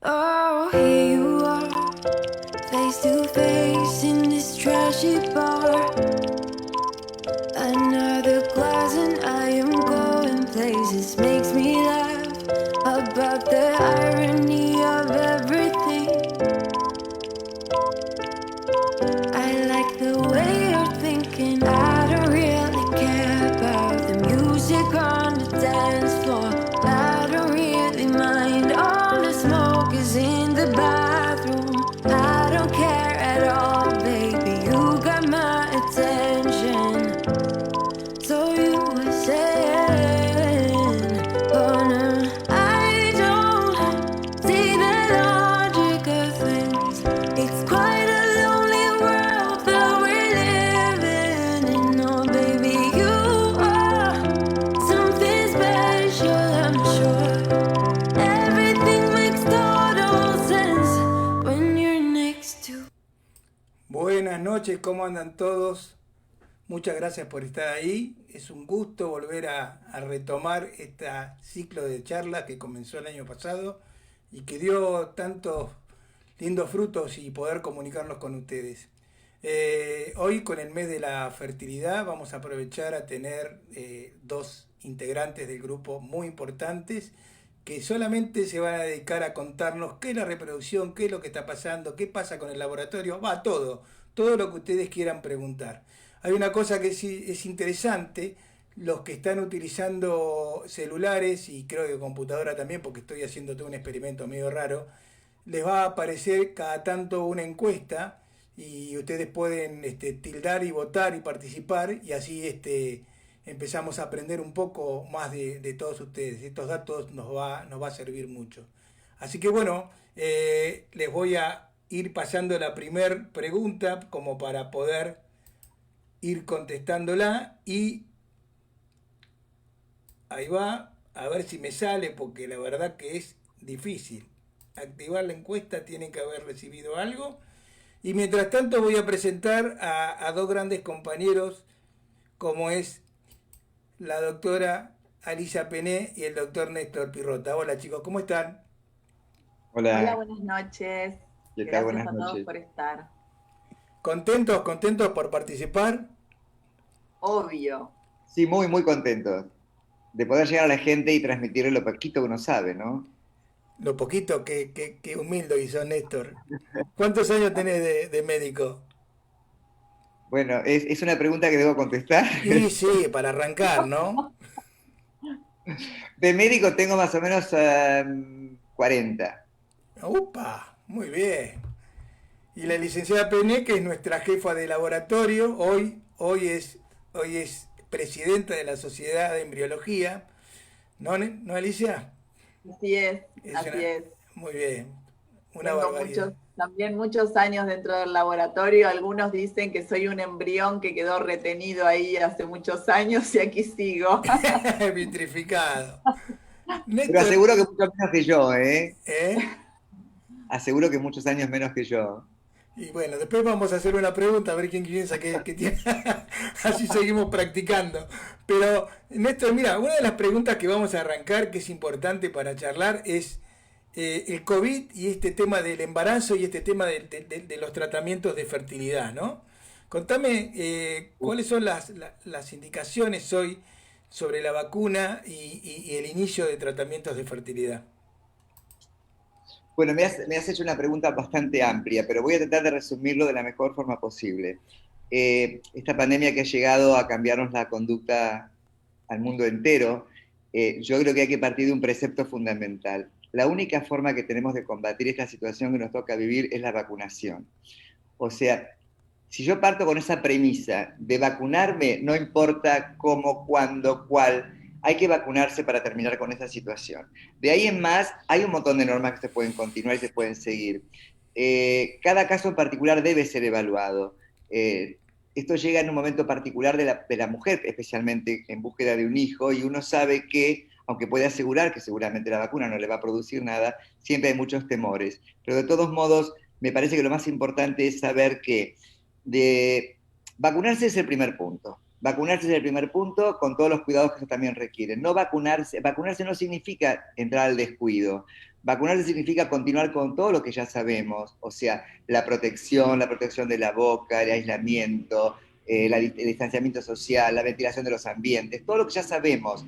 Oh, here you are, face to face in this trashy bar. Another glass and I am going places. Makes me laugh about the irony of everything. I like the way you're thinking. I don't really care about the music on the dance floor. I don't really mind. All the smoke is in the bathroom. I don't care at all, baby. You got my attention. So you were saying, oh no, I don't see the logic of things. It's quite a lonely world that we're living in. Oh baby, you are something special, I'm sure. Everything makes total sense when you're next to. Buenas noches, ¿cómo andan todos? Muchas gracias por estar ahí. Es un gusto volver a retomar este ciclo de charlas que comenzó el año pasado y que dio tantos lindos frutos y poder comunicarnos con ustedes. Hoy con el mes de la fertilidad vamos a aprovechar a tener dos integrantes del grupo muy importantes que solamente se van a dedicar a contarnos qué es la reproducción, qué es lo que está pasando, qué pasa con el laboratorio, va todo lo que ustedes quieran preguntar. Hay una cosa que es interesante, los que están utilizando celulares y creo que computadora también, porque estoy haciendo todo un experimento medio raro, les va a aparecer cada tanto una encuesta y ustedes pueden tildar y votar y participar y así empezamos a aprender un poco más de todos ustedes. Estos datos nos va a servir mucho. Así que bueno, les voy a ir pasando la primer pregunta como para poder ir contestándola y ahí va, a ver si me sale porque la verdad que es difícil. Activar la encuesta, tienen que haber recibido algo. Y mientras tanto voy a presentar a dos grandes compañeros como es la doctora Alicia Pené y el doctor Néstor Pirrota. Hola chicos, ¿cómo están? Hola, Hola, buenas noches. ¿qué tal? Gracias Buenas a todos noches. por estar. ¿Contentos por participar? Obvio. Sí, muy, muy contentos de poder llegar a la gente y transmitirle lo poquito que uno sabe, ¿no? Lo poquito que humilde hizo Néstor. ¿Cuántos años tenés de médico? Bueno, es una pregunta que debo contestar. Y sí, para arrancar, ¿no? De médico tengo más o menos 40. ¡Upa! Muy bien. Y la licenciada Pené, que es nuestra jefa de laboratorio, hoy es presidenta de la Sociedad de Embriología. ¿No, ¿no Alicia? Así es, Es así una, es. muy bien, una Tengo barbaridad. también muchos años dentro del laboratorio. Algunos dicen que soy un embrión que quedó retenido ahí hace muchos años y aquí sigo. Vitrificado. Pero Néstor, aseguro que mucho menos que yo, ¿eh? ¿eh? Aseguro que muchos años menos que yo. Y bueno, después vamos a hacer una pregunta a ver quién piensa que tiene. Así seguimos practicando. Pero, Néstor, mira, una de las preguntas que vamos a arrancar, que es importante para charlar, es el COVID y este tema del embarazo y este tema de los tratamientos de fertilidad, ¿no? Contame cuáles son las indicaciones hoy sobre la vacuna y el inicio de tratamientos de fertilidad. Bueno, me has hecho una pregunta bastante amplia, pero voy a tratar de resumirlo de la mejor forma posible. Esta pandemia que ha llegado a cambiarnos la conducta al mundo entero, yo creo que hay que partir de un precepto fundamental. La única forma que tenemos de combatir esta situación que nos toca vivir es la vacunación. O sea, si yo parto con esa premisa de vacunarme, no importa cómo, cuándo, cuál, hay que vacunarse para terminar con esa situación. De ahí en más, hay un montón de normas que se pueden continuar y se pueden seguir. Cada caso en particular debe ser evaluado. Esto llega en un momento particular de la mujer, especialmente en búsqueda de un hijo, y uno sabe que, aunque puede asegurar que seguramente la vacuna no le va a producir nada, siempre hay muchos temores. Pero de todos modos, me parece que lo más importante es saber que vacunarse es el primer punto. Vacunarse es el primer punto con todos los cuidados que eso también requiere. No vacunarse no significa entrar al descuido. Vacunarse significa continuar con todo lo que ya sabemos, o sea, la protección de la boca, el aislamiento, el distanciamiento social, la ventilación de los ambientes, todo lo que ya sabemos.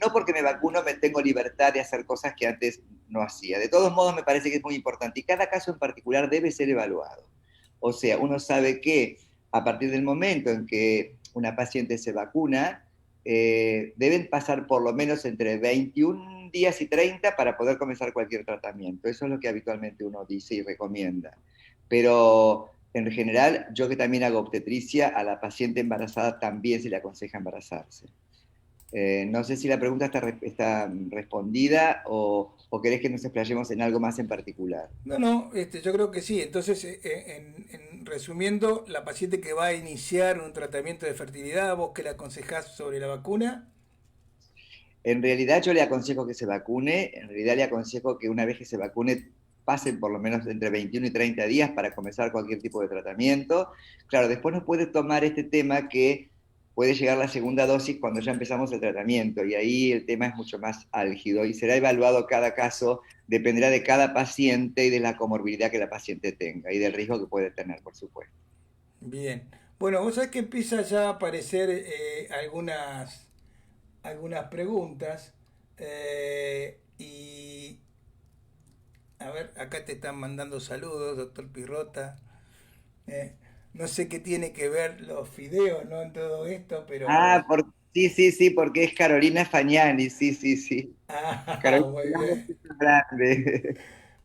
No porque me vacuno me tengo libertad de hacer cosas que antes no hacía. De todos modos, me parece que es muy importante y cada caso en particular debe ser evaluado. O sea, uno sabe que a partir del momento en que una paciente se vacuna, deben pasar por lo menos entre 21 días y 30 para poder comenzar cualquier tratamiento. Eso es lo que habitualmente uno dice y recomienda. Pero en general, yo que también hago obstetricia, a la paciente embarazada también se le aconseja embarazarse. No sé si la pregunta está respondida o querés que nos explayemos en algo más en particular. No, yo creo que sí. Entonces, resumiendo, la paciente que va a iniciar un tratamiento de fertilidad, vos que le aconsejás sobre la vacuna. En realidad yo le aconsejo que se vacune, en realidad le aconsejo que una vez que se vacune pasen por lo menos entre 21 y 30 días para comenzar cualquier tipo de tratamiento. Claro, después nos puede tomar este tema que puede llegar la segunda dosis cuando ya empezamos el tratamiento y ahí el tema es mucho más álgido y será evaluado cada caso, dependerá de cada paciente y de la comorbilidad que la paciente tenga y del riesgo que puede tener, por supuesto. Bien. Bueno, vos sabés que empieza ya a aparecer algunas preguntas y a ver, acá te están mandando saludos, doctor Pirrota. Eh, no sé qué tiene que ver los fideos, ¿no? En todo esto, pero... Ah, sí, sí, sí, porque es Carolina Fagnani, sí, sí, sí. Ah, Carolina muy Fagnani bien. es un grande.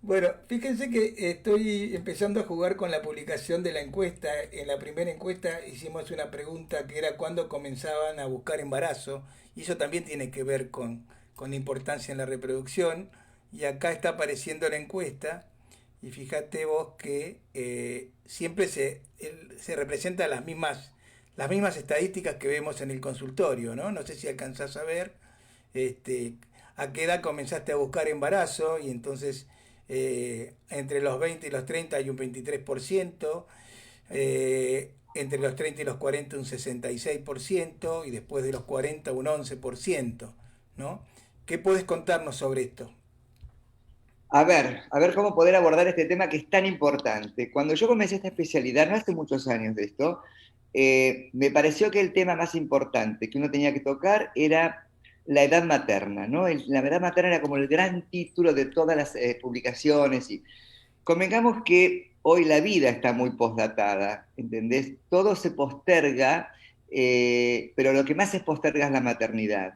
Bueno, fíjense que estoy empezando a jugar con la publicación de la encuesta. En la primera encuesta hicimos una pregunta que era cuándo comenzaban a buscar embarazo, y eso también tiene que ver con la importancia en la reproducción. Y acá está apareciendo la encuesta, y fíjate vos que siempre se representan las mismas estadísticas que vemos en el consultorio, ¿no? No sé si alcanzás a ver este, a qué edad comenzaste a buscar embarazo, y entonces entre los 20 y los 30 hay un 23%, entre los 30 y los 40 un 66%, y después de los 40 un 11%, ¿no? ¿Qué puedes contarnos sobre esto? A ver cómo poder abordar este tema que es tan importante. Cuando yo comencé esta especialidad, no hace muchos años de esto, me pareció que el tema más importante que uno tenía que tocar era la edad materna, ¿no? La edad materna era como el gran título de todas las publicaciones y convengamos que hoy la vida está muy postdatada, ¿entendés? Todo se posterga, pero lo que más se posterga es la maternidad.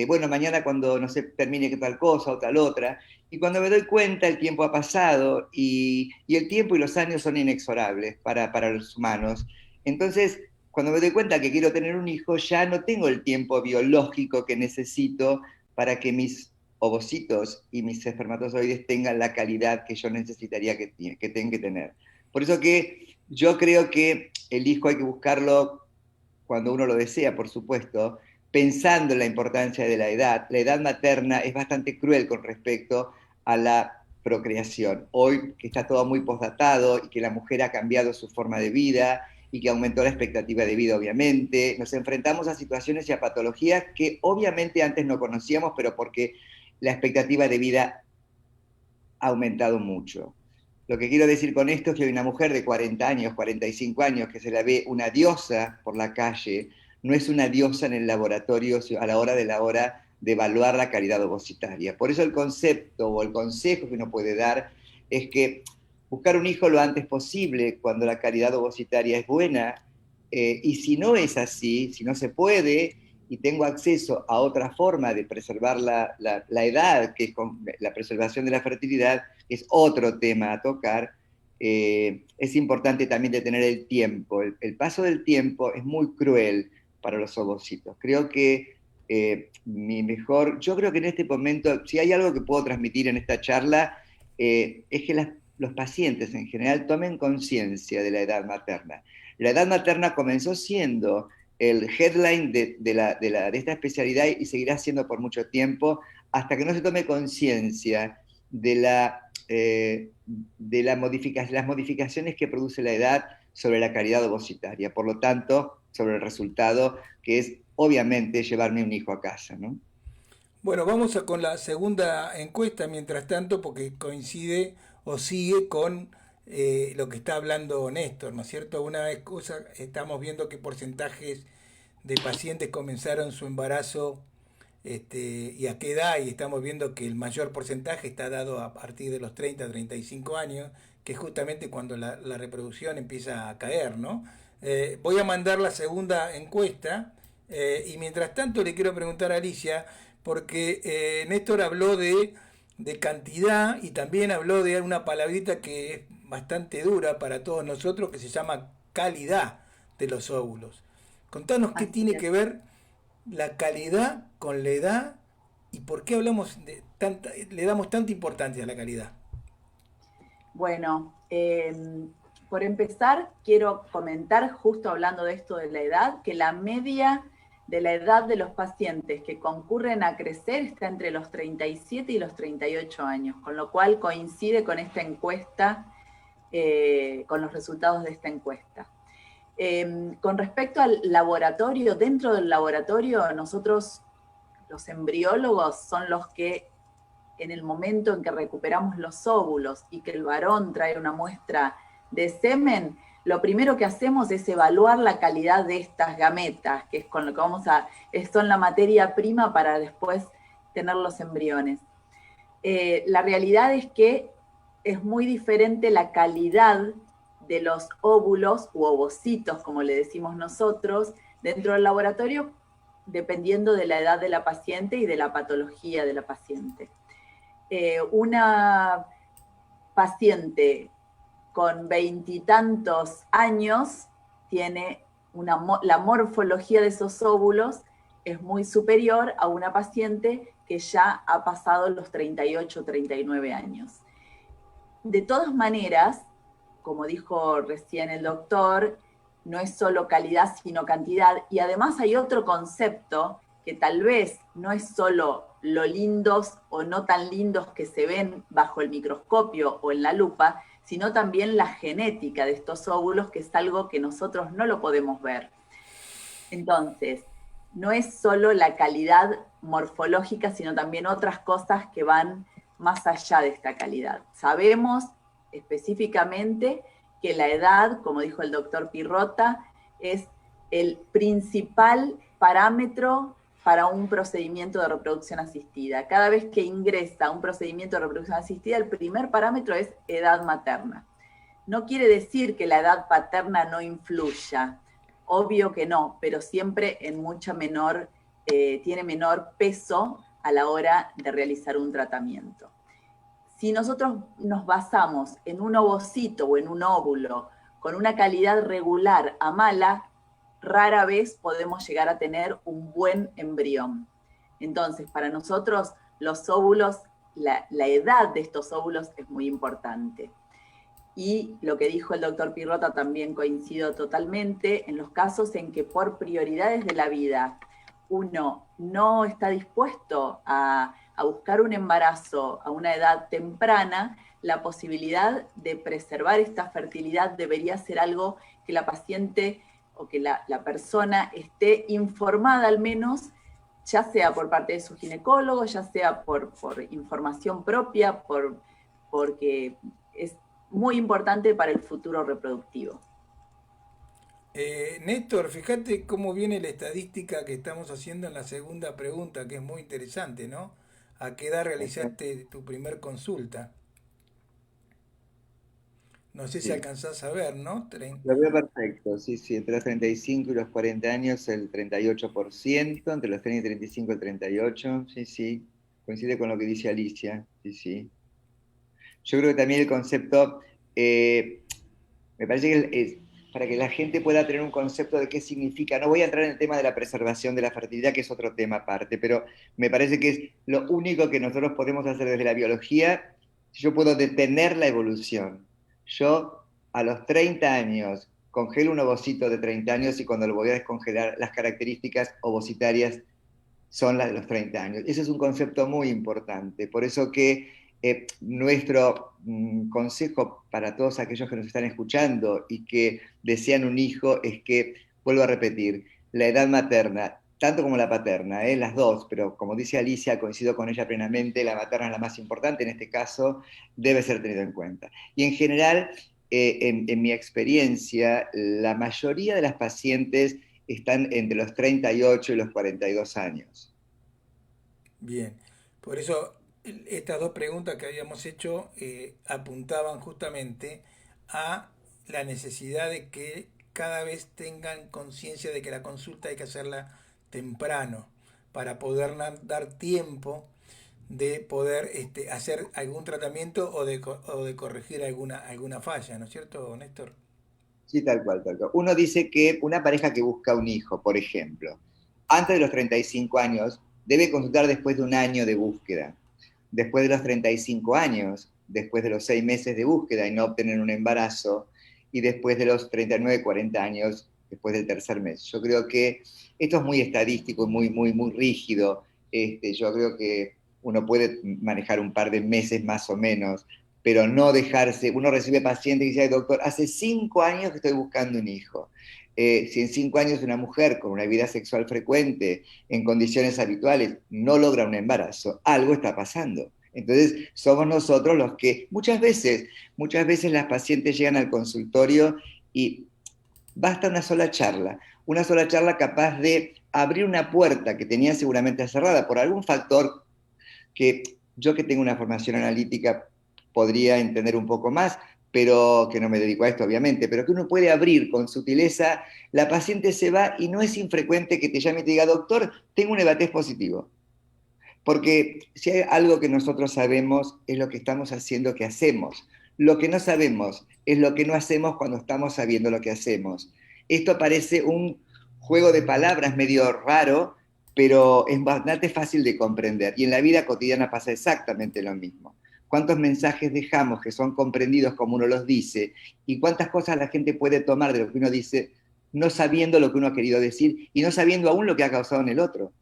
Bueno, mañana cuando, no sé, termine que tal cosa o tal otra, y cuando me doy cuenta el tiempo ha pasado y el tiempo y los años son inexorables para los humanos. Entonces, cuando me doy cuenta que quiero tener un hijo, ya no tengo el tiempo biológico que necesito para que mis ovocitos y mis espermatozoides tengan la calidad que yo necesitaría que tengan que tener. Por eso que yo creo que el hijo hay que buscarlo cuando uno lo desea, por supuesto, pensando en la importancia de la edad. La edad materna es bastante cruel con respecto a la procreación. Hoy que está todo muy postdatado y que la mujer ha cambiado su forma de vida y que aumentó la expectativa de vida, obviamente, nos enfrentamos a situaciones y a patologías que obviamente antes no conocíamos, pero porque la expectativa de vida ha aumentado mucho. Lo que quiero decir con esto es que hay una mujer de 40 años, 45 años, que se la ve una diosa por la calle, no es una diosa en el laboratorio a la hora de evaluar la calidad ovocitaria. Por eso el concepto o el consejo que uno puede dar es que buscar un hijo lo antes posible cuando la calidad ovocitaria es buena, y si no es así, si no se puede, y tengo acceso a otra forma de preservar la edad, que es con la preservación de la fertilidad, que es otro tema a tocar, es importante también detener el tiempo. El paso del tiempo es muy cruel para los ovocitos. Creo que yo creo que en este momento, si hay algo que puedo transmitir en esta charla, es que los pacientes en general tomen conciencia de la edad materna. La edad materna comenzó siendo el headline de esta especialidad y seguirá siendo por mucho tiempo hasta que no se tome conciencia de las modificaciones que produce la edad sobre la calidad ovocitaria, por lo tanto, sobre el resultado que es obviamente llevarme un hijo a casa, ¿no? Bueno, vamos con la segunda encuesta mientras tanto, porque coincide o sigue con lo que está hablando Néstor, ¿no es cierto? Una vez cosa, estamos viendo qué porcentajes de pacientes comenzaron su embarazo y a qué edad, y estamos viendo que el mayor porcentaje está dado a partir de los 30, 35 años, que es justamente cuando la reproducción empieza a caer, ¿no? Voy a mandar la segunda encuesta y mientras tanto le quiero preguntar a Alicia, porque Néstor habló de cantidad y también habló de una palabrita que es bastante dura para todos nosotros, que se llama calidad de los óvulos. Contanos qué Así tiene es. que ver la calidad con la edad y por qué hablamos de tanta, le damos tanta importancia a la calidad. Bueno, por empezar, quiero comentar, justo hablando de esto de la edad, que la media de la edad de los pacientes que concurren a crecer está entre los 37 y los 38 años, con lo cual coincide con esta encuesta, con los resultados de esta encuesta. Con respecto al laboratorio, dentro del laboratorio, nosotros, los embriólogos, son los que en el momento en que recuperamos los óvulos y que el varón trae una muestra de semen, lo primero que hacemos es evaluar la calidad de estas gametas, que es con lo que son la materia prima para después tener los embriones. La realidad es que es muy diferente la calidad de los óvulos u ovocitos, como le decimos nosotros, dentro del laboratorio, dependiendo de la edad de la paciente y de la patología de la paciente. Una paciente con 20 y tantos años tiene la morfología de esos óvulos es muy superior a una paciente que ya ha pasado los 38 o 39 años. De todas maneras, como dijo recién el doctor, no es solo calidad sino cantidad, y además hay otro concepto que tal vez no es solo lo lindos o no tan lindos que se ven bajo el microscopio o en la lupa, sino también la genética de estos óvulos, que es algo que nosotros no lo podemos ver. Entonces, no es solo la calidad morfológica, sino también otras cosas que van más allá de esta calidad. Sabemos específicamente que la edad, como dijo el doctor Pirrota, es el principal parámetro para un procedimiento de reproducción asistida. Cada vez que ingresa un procedimiento de reproducción asistida, el primer parámetro es edad materna. No quiere decir que la edad paterna no influya, obvio que no, pero siempre en mucha menor, tiene menor peso a la hora de realizar un tratamiento. Si nosotros nos basamos en un ovocito o en un óvulo con una calidad regular a mala, rara vez podemos llegar a tener un buen embrión. Entonces, para nosotros, los óvulos, la edad de estos óvulos es muy importante. Y lo que dijo el doctor Pirrota también coincido totalmente, en los casos en que por prioridades de la vida uno no está dispuesto a buscar un embarazo a una edad temprana, la posibilidad de preservar esta fertilidad debería ser algo que la paciente o que la persona esté informada al menos, ya sea por parte de su ginecólogo, ya sea por información propia, porque es muy importante para el futuro reproductivo. Néstor, fíjate cómo viene la estadística que estamos haciendo en la segunda pregunta, que es muy interesante, ¿no? ¿A qué edad realizaste tu primer consulta? No sé si Sí, alcanzás a ver, ¿no? lo veo perfecto, sí, sí, entre los 35 y los 40 años el 38%, entre los 30 y 35 el 38%, sí, sí, coincide con lo que dice Alicia, sí, sí. Yo creo que también el concepto, me parece que para que la gente pueda tener un concepto de qué significa, no voy a entrar en el tema de la preservación de la fertilidad, que es otro tema aparte, pero me parece que es lo único que nosotros podemos hacer desde la biología, si yo puedo detener la evolución. Yo a los 30 años congelo un ovocito de 30 años y cuando lo voy a descongelar, las características ovocitarias son las de los 30 años. Ese es un concepto muy importante. Por eso que nuestro consejo para todos aquellos que nos están escuchando y que desean un hijo es que, vuelvo a repetir, la edad materna tanto como la paterna, las dos, pero como dice Alicia, coincido con ella plenamente, la materna es la más importante, en este caso debe ser tenido en cuenta. Y en general, en mi experiencia, la mayoría de las pacientes están entre los 38 y los 42 años. Bien, por eso estas dos preguntas que habíamos hecho apuntaban justamente a la necesidad de que cada vez tengan conciencia de que la consulta hay que hacerla temprano para poder dar tiempo de poder hacer algún tratamiento o de corregir alguna falla, ¿no es cierto, Néstor? Sí, tal cual, tal cual. Uno dice que una pareja que busca un hijo, por ejemplo, antes de los 35 años, debe consultar después de un año de búsqueda. Después de los 35 años, después de los 6 meses de búsqueda y no obtener un embarazo, y después de los 39, 40 años, después del tercer mes. Yo creo que esto es muy estadístico, muy rígido. Yo creo que uno puede manejar un par de meses más o menos, pero no dejarse. Uno recibe pacientes y dice, doctor, hace 5 años que estoy buscando un hijo. Si en 5 años una mujer con una vida sexual frecuente, en condiciones habituales, no logra un embarazo, algo está pasando. Entonces, somos nosotros los que muchas veces las pacientes llegan al consultorio y basta una sola charla capaz de abrir una puerta que tenía seguramente cerrada por algún factor que yo, que tengo una formación analítica, podría entender un poco más, pero que no me dedico a esto obviamente, pero que uno puede abrir con sutileza. La paciente se va y no es infrecuente que te llame y te diga, doctor, tengo un EVA-test positivo. Porque si hay algo que nosotros sabemos es lo que estamos haciendo que hacemos. Lo que no sabemos es lo que no hacemos cuando estamos sabiendo lo que hacemos. Esto parece un juego de palabras medio raro, pero es bastante fácil de comprender. Y en la vida cotidiana pasa exactamente lo mismo. ¿Cuántos mensajes dejamos que son comprendidos como uno los dice? ¿Y cuántas cosas la gente puede tomar de lo que uno dice, no sabiendo lo que uno ha querido decir y no sabiendo aún lo que ha causado en el otro?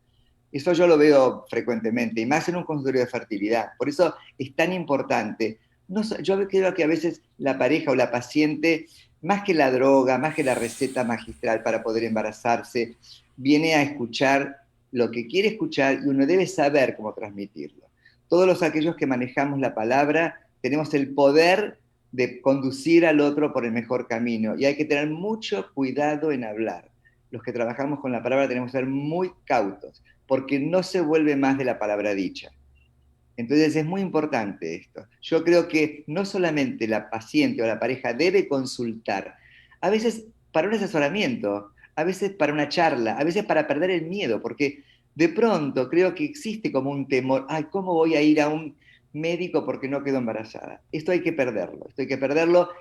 Eso yo lo veo frecuentemente, y más en un consultorio de fertilidad. Por eso es tan importante. No, yo creo que a veces la pareja o la paciente, más que la droga, más que la receta magistral para poder embarazarse, viene a escuchar lo que quiere escuchar, y uno debe saber cómo transmitirlo. Todos aquellos que manejamos la palabra tenemos el poder de conducir al otro por el mejor camino, y hay que tener mucho cuidado en hablar. Los que trabajamos con la palabra tenemos que ser muy cautos, porque no se vuelve más de la palabra dicha. Entonces es muy importante esto. Yo creo que no solamente la paciente o la pareja debe consultar, a veces para un asesoramiento, a veces para una charla, a veces para perder el miedo, porque de pronto creo que existe como un temor, ay, ¿cómo voy a ir a un médico porque no quedo embarazada? Esto hay que perderlo,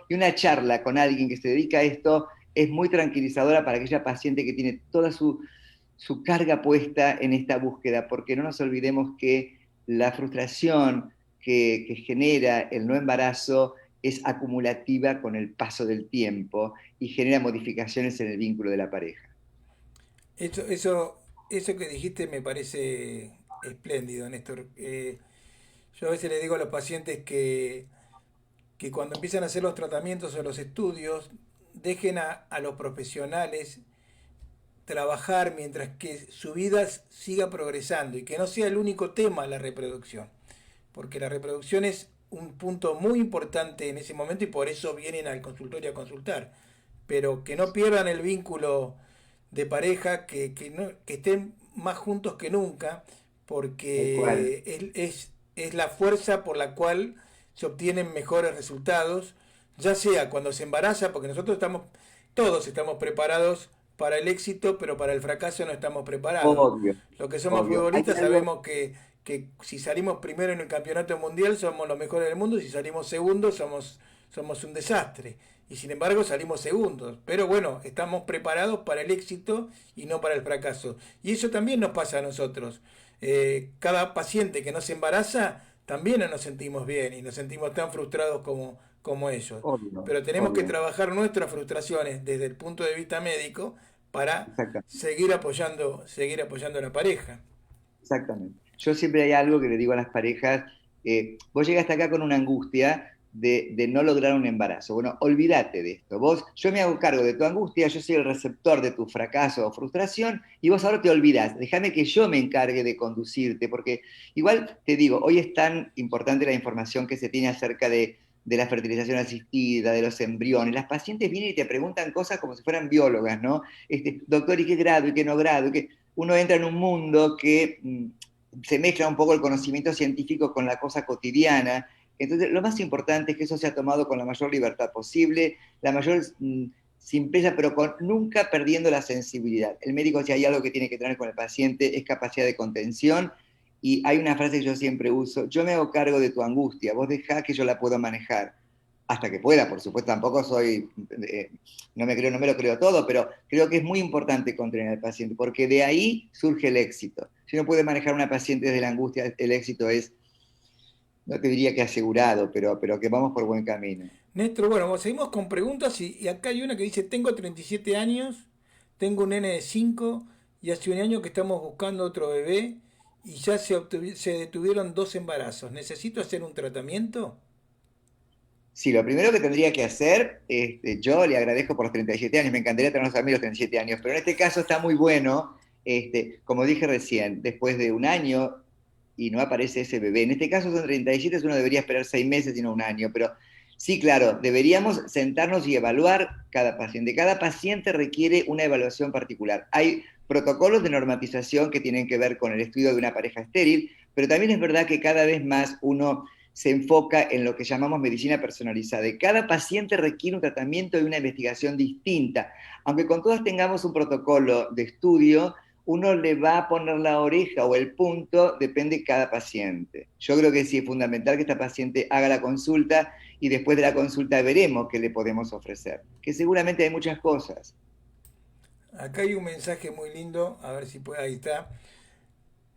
y una charla con alguien que se dedica a esto es muy tranquilizadora para aquella paciente que tiene toda su carga puesta en esta búsqueda, porque no nos olvidemos que la frustración que genera el no embarazo es acumulativa con el paso del tiempo y genera modificaciones en el vínculo de la pareja. Eso que dijiste me parece espléndido, Néstor. Yo a veces le digo a los pacientes que cuando empiezan a hacer los tratamientos o los estudios, dejen a los profesionales trabajar mientras que su vida siga progresando y que no sea el único tema la reproducción, porque la reproducción es un punto muy importante en ese momento y por eso vienen al consultorio a consultar, pero que no pierdan el vínculo de pareja, que estén más juntos que nunca, porque es la fuerza por la cual se obtienen mejores resultados, ya sea cuando se embaraza, porque todos estamos preparados para el éxito, pero para el fracaso no estamos preparados. Obvio, Los que somos obvio. futbolistas sabemos que si salimos primero en el campeonato mundial somos los mejores del mundo, y si salimos segundos somos un desastre. Y sin embargo salimos segundos. Pero bueno, estamos preparados para el éxito y no para el fracaso. Y eso también nos pasa a nosotros. Cada paciente que no se embaraza, también no nos sentimos bien y nos sentimos tan frustrados como ellos. Obvio, Pero tenemos que obvio. trabajar nuestras frustraciones desde el punto de vista médico para Exactamente. seguir apoyando a la pareja. Exactamente. Yo siempre hay algo que le digo a las parejas, vos llegaste acá con una angustia de no lograr un embarazo. Bueno, olvídate de esto. Yo me hago cargo de tu angustia, yo soy el receptor de tu fracaso o frustración, y vos ahora te olvidás. Déjame que yo me encargue de conducirte, porque igual te digo, hoy es tan importante la información que se tiene acerca de la fertilización asistida, de los embriones. Las pacientes vienen y te preguntan cosas como si fueran biólogas, ¿no? Doctor, ¿y qué grado? ¿Y qué no grado? Uno entra en un mundo que se mezcla un poco el conocimiento científico con la cosa cotidiana. Entonces, lo más importante es que eso sea tomado con la mayor libertad posible, la mayor simpleza, pero nunca perdiendo la sensibilidad. El médico, si hay algo que tiene que tener con el paciente, es capacidad de contención. Y hay una frase que yo siempre uso: yo me hago cargo de tu angustia, vos dejá que yo la puedo manejar. Hasta que pueda, por supuesto, tampoco soy, no me lo creo todo, pero creo que es muy importante contener al paciente, porque de ahí surge el éxito. Si uno puede manejar a una paciente desde la angustia, el éxito es, no te diría que asegurado, pero que vamos por buen camino. Néstor, bueno, seguimos con preguntas y acá hay una que dice, tengo 37 años, tengo un nene de 5 y hace un año que estamos buscando otro bebé y ya se detuvieron 2 embarazos. ¿Necesito hacer un tratamiento? Sí, lo primero que tendría que hacer, yo le agradezco por los 37 años, me encantaría tenerlos a mí los 37 años, pero en este caso está muy bueno, como dije recién, después de un año y no aparece ese bebé. En este caso son 37, uno debería esperar 6 meses y no un año, pero sí, claro, deberíamos sentarnos y evaluar cada paciente. Cada paciente requiere una evaluación particular. Hay protocolos de normatización que tienen que ver con el estudio de una pareja estéril, pero también es verdad que cada vez más uno se enfoca en lo que llamamos medicina personalizada. Y cada paciente requiere un tratamiento y una investigación distinta. Aunque con todas tengamos un protocolo de estudio, uno le va a poner la oreja o el punto, depende de cada paciente. Yo creo que sí es fundamental que esta paciente haga la consulta y después de la consulta veremos qué le podemos ofrecer, que seguramente hay muchas cosas. Acá hay un mensaje muy lindo, a ver si puede, ahí está.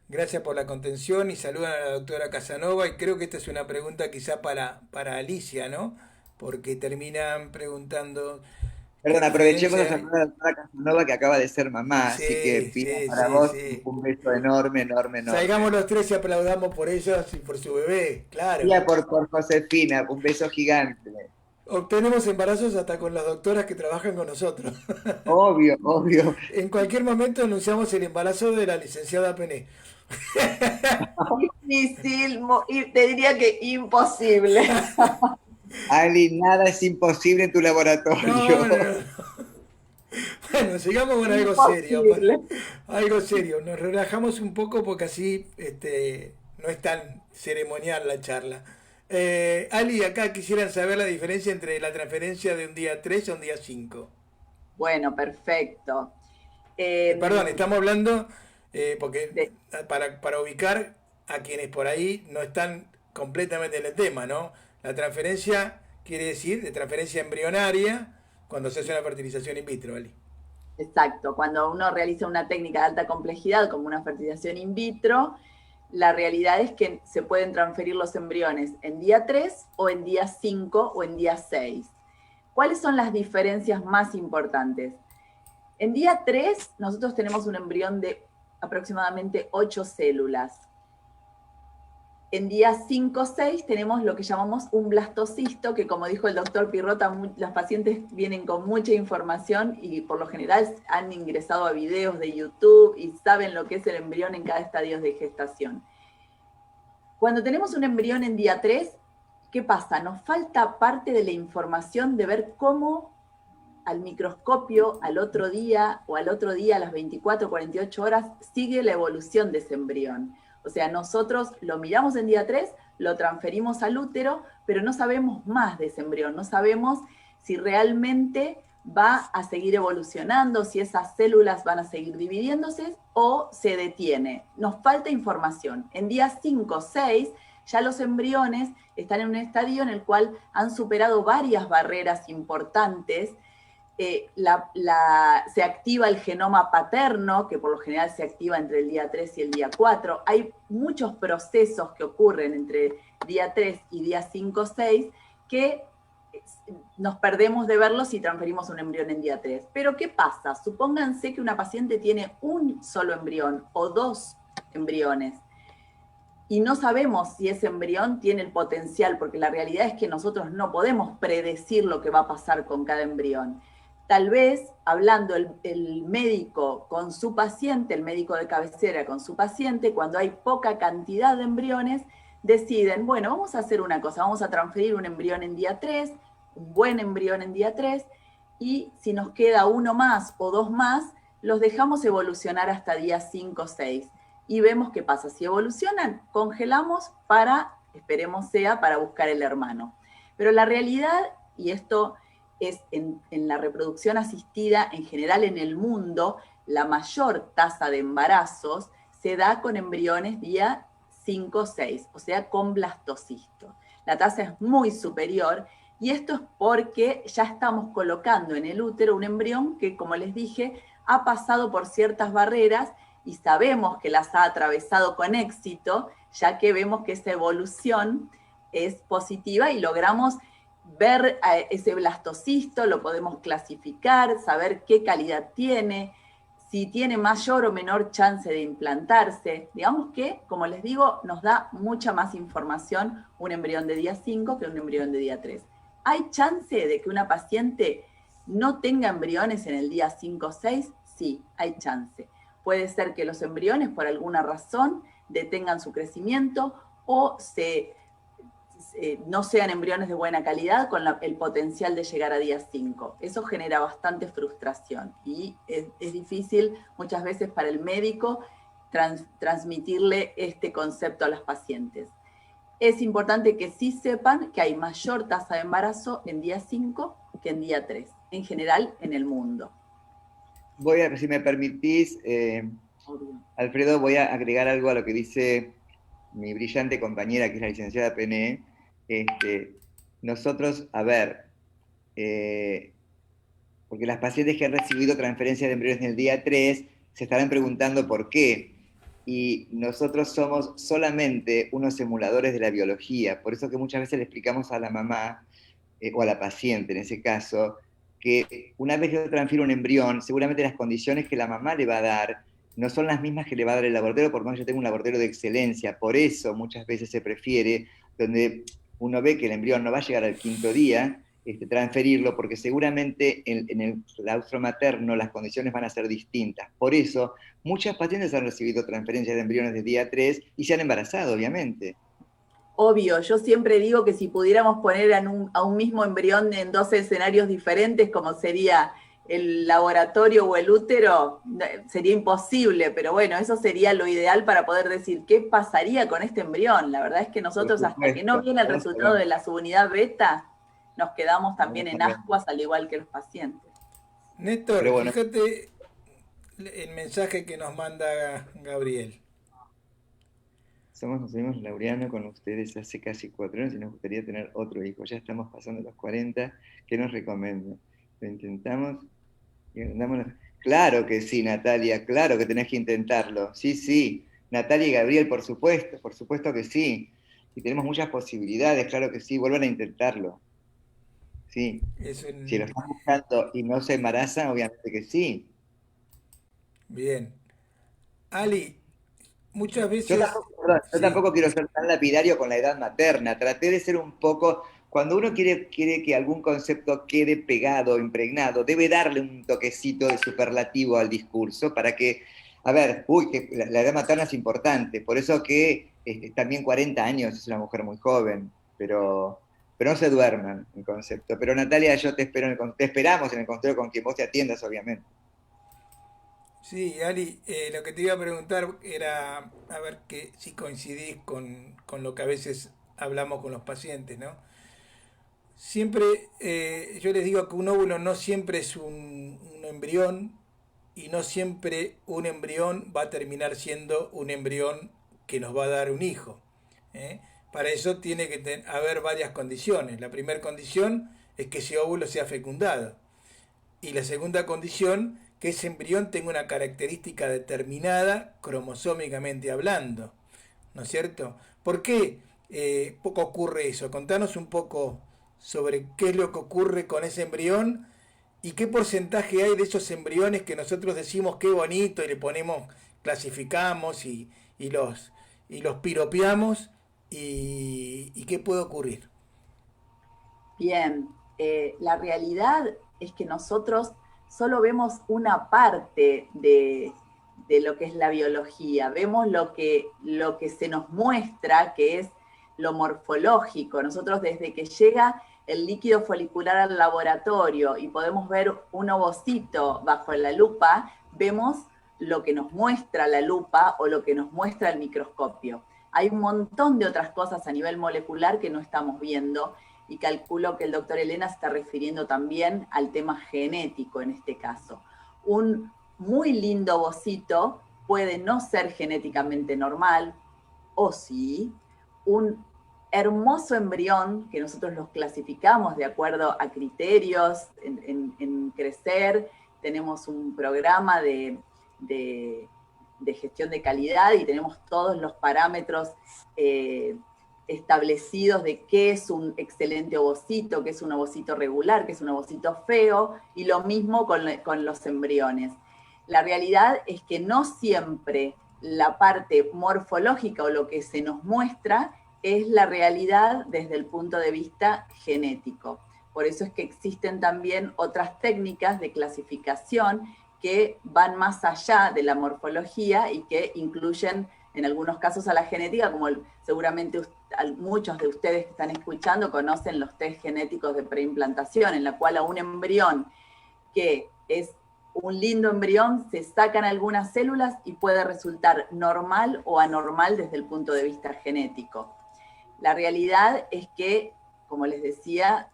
Gracias por la contención y saludan a la doctora Casanova y creo que esta es una pregunta quizá para Alicia, ¿no? Porque terminan preguntando qué Perdón, aprovechemos diferencia a hay. saludar a la doctora Casanova que acaba de ser mamá, así que Sí, Pina, sí, para sí, vos sí. un beso enorme, enorme, Salgamos enorme. los tres y aplaudamos por ellos y por su bebé, claro. Tía por Josefina, un beso gigante. Obtenemos embarazos hasta con las doctoras que trabajan con nosotros. Obvio, obvio. En cualquier momento anunciamos el embarazo de la licenciada Pené. Difícil, y te diría que imposible. Ali, nada es imposible en tu No, no, laboratorio. no. Bueno, sigamos con algo serio. Imposible. Algo serio. Nos relajamos un poco porque así no es tan ceremonial la charla. Ali, acá quisieran saber la diferencia entre la transferencia de un día 3 a un día 5. Bueno, perfecto. Perdón, Eh, estamos hablando, porque de- para ubicar a quienes por ahí no están completamente en el tema, ¿no? La transferencia quiere decir de transferencia embrionaria cuando se hace una fertilización in vitro, Ali. exacto, cuando uno realiza una técnica de alta complejidad como una fertilización in vitro, la realidad es que se pueden transferir los embriones en día 3 o en día 5 o en día 6. ¿Cuáles son las diferencias más importantes? En día 3 nosotros tenemos un embrión de aproximadamente 8 células. En día 5 o 6 tenemos lo que llamamos un blastocisto, que como dijo el doctor Pirrota, las pacientes vienen con mucha información y por lo general han ingresado a videos de YouTube y saben lo que es el embrión en cada estadio de gestación. Cuando tenemos un embrión en día 3, ¿qué pasa? Nos falta parte de la información de ver cómo al microscopio al otro día o al otro día a las 24 o 48 horas sigue la evolución de ese embrión. O sea, nosotros lo miramos en día 3, lo transferimos al útero, pero no sabemos más de ese embrión, no sabemos si realmente va a seguir evolucionando, si esas células van a seguir dividiéndose o se detiene. Nos falta información. En día 5 o 6 ya los embriones están en un estadio en el cual han superado varias barreras importantes. Se activa el genoma paterno, que por lo general se activa entre el día 3 y el día 4. Hay muchos procesos que ocurren entre día 3 y día 5 o 6 que nos perdemos de verlos si transferimos un embrión en día 3. Pero ¿qué pasa? Supónganse que una paciente tiene un solo embrión o 2 embriones. y no sabemos si ese embrión tiene el potencial, porque la realidad es que nosotros no podemos predecir lo que va a pasar con cada embrión. Tal vez, hablando el médico con su paciente, el médico de cabecera con su paciente, cuando hay poca cantidad de embriones, deciden, bueno, vamos a hacer una cosa, vamos a transferir un embrión en día 3, un buen embrión en día 3, y si nos queda uno más o dos más, los dejamos evolucionar hasta día 5 o 6. Y vemos qué pasa. Si evolucionan, congelamos para, esperemos sea, para buscar el hermano. Pero la realidad, y esto es en la reproducción asistida en general en el mundo, la mayor tasa de embarazos se da con embriones día 5 o 6, o sea, con blastocisto. La tasa es muy superior, y esto es porque ya estamos colocando en el útero un embrión que, como les dije, ha pasado por ciertas barreras y sabemos que las ha atravesado con éxito, ya que vemos que esa evolución es positiva y logramos ver ese blastocisto, lo podemos clasificar, saber qué calidad tiene, si tiene mayor o menor chance de implantarse. Digamos que, como les digo, nos da mucha más información un embrión de día 5 que un embrión de día 3. ¿Hay chance de que una paciente no tenga embriones en el día 5 o 6? Sí, hay chance. Puede ser que los embriones, por alguna razón, detengan su crecimiento o no sean embriones de buena calidad con el potencial de llegar a día 5. Eso genera bastante frustración y es difícil muchas veces para el médico transmitirle este concepto a las pacientes. Es importante que sí sepan que hay mayor tasa de embarazo en día 5 que en día 3, en general en el mundo. Si me permitís, Alfredo, voy a agregar algo a lo que dice mi brillante compañera, que es la licenciada Pené. Nosotros, porque las pacientes que han recibido transferencia de embriones en el día 3 se estarán preguntando por qué. Y nosotros somos solamente unos emuladores de la biología, por eso que muchas veces le explicamos a la mamá, o a la paciente en ese caso, que una vez que yo transfiero un embrión, seguramente las condiciones que la mamá le va a dar no son las mismas que le va a dar el laboratorio, por más que yo tenga un laboratorio de excelencia. Por eso muchas veces se prefiere, donde uno ve que el embrión no va a llegar al 5.º día, transferirlo, porque seguramente en el claustro materno las condiciones van a ser distintas. Por eso, muchas pacientes han recibido transferencias de embriones de día 3 y se han embarazado, obviamente. Obvio, yo siempre digo que si pudiéramos poner a un mismo embrión en 2 escenarios diferentes, como sería el laboratorio o el útero, sería imposible, pero bueno, eso sería lo ideal para poder decir qué pasaría con este embrión. La verdad es que nosotros, hasta que no viene el resultado de la subunidad beta, nos quedamos también en ascuas, al igual que los pacientes. Néstor, bueno, fíjate el mensaje que nos manda Gabriel. Seguimos laureando con ustedes hace casi 4 años y nos gustaría tener otro hijo. Ya estamos pasando los 40. ¿Qué nos recomiendan? ¿Lo intentamos? Claro que sí, Natalia, claro que tenés que intentarlo. Sí. Natalia y Gabriel, por supuesto que sí. Y tenemos muchas posibilidades, claro que sí, vuelvan a intentarlo. Sí. Si lo están buscando y no se embarazan, obviamente que sí. Bien. Ali, muchas veces... Yo tampoco quiero ser tan lapidario con la edad materna. Traté de ser un poco... Cuando uno quiere que algún concepto quede pegado, impregnado, debe darle un toquecito de superlativo al discurso para que... que la edad materna es importante. Por eso que también 40 años es una mujer muy joven, pero no se duerman el concepto. Pero Natalia, yo te esperamos en el consultorio con quien vos te atiendas, obviamente. Sí, Ali, lo que te iba a preguntar era, a ver si coincidís con lo que a veces hablamos con los pacientes, ¿no? Siempre, yo les digo que un óvulo no siempre es un embrión, y no siempre un embrión va a terminar siendo un embrión que nos va a dar un hijo, ¿eh? Para eso tiene que haber varias condiciones. La primera condición es que ese óvulo sea fecundado. Y la segunda condición, que ese embrión tenga una característica determinada cromosómicamente hablando, ¿no es cierto? ¿Por qué poco ocurre eso? Contanos un poco sobre qué es lo que ocurre con ese embrión y qué porcentaje hay de esos embriones que nosotros decimos qué bonito y le ponemos, clasificamos y y los piropeamos y qué puede ocurrir. Bien, la realidad es que nosotros solo vemos una parte de lo que es la biología, vemos lo que se nos muestra, que es lo morfológico. Nosotros desde que llega el líquido folicular al laboratorio y podemos ver un ovocito bajo la lupa, vemos lo que nos muestra la lupa o lo que nos muestra el microscopio. Hay un montón de otras cosas a nivel molecular que no estamos viendo, y calculo que el doctor Elena se está refiriendo también al tema genético en este caso. Un muy lindo ovocito puede no ser genéticamente normal, o sí, un hermoso embrión, que nosotros los clasificamos de acuerdo a criterios en crecer, tenemos un programa de gestión de calidad y tenemos todos los parámetros establecidos de qué es un excelente ovocito, qué es un ovocito regular, qué es un ovocito feo, y lo mismo con los embriones. La realidad es que no siempre la parte morfológica o lo que se nos muestra es la realidad desde el punto de vista genético. Por eso es que existen también otras técnicas de clasificación que van más allá de la morfología y que incluyen en algunos casos a la genética, como seguramente muchos de ustedes que están escuchando conocen los test genéticos de preimplantación, en la cual a un embrión que es un lindo embrión se sacan algunas células y puede resultar normal o anormal desde el punto de vista genético. La realidad es que, como les decía,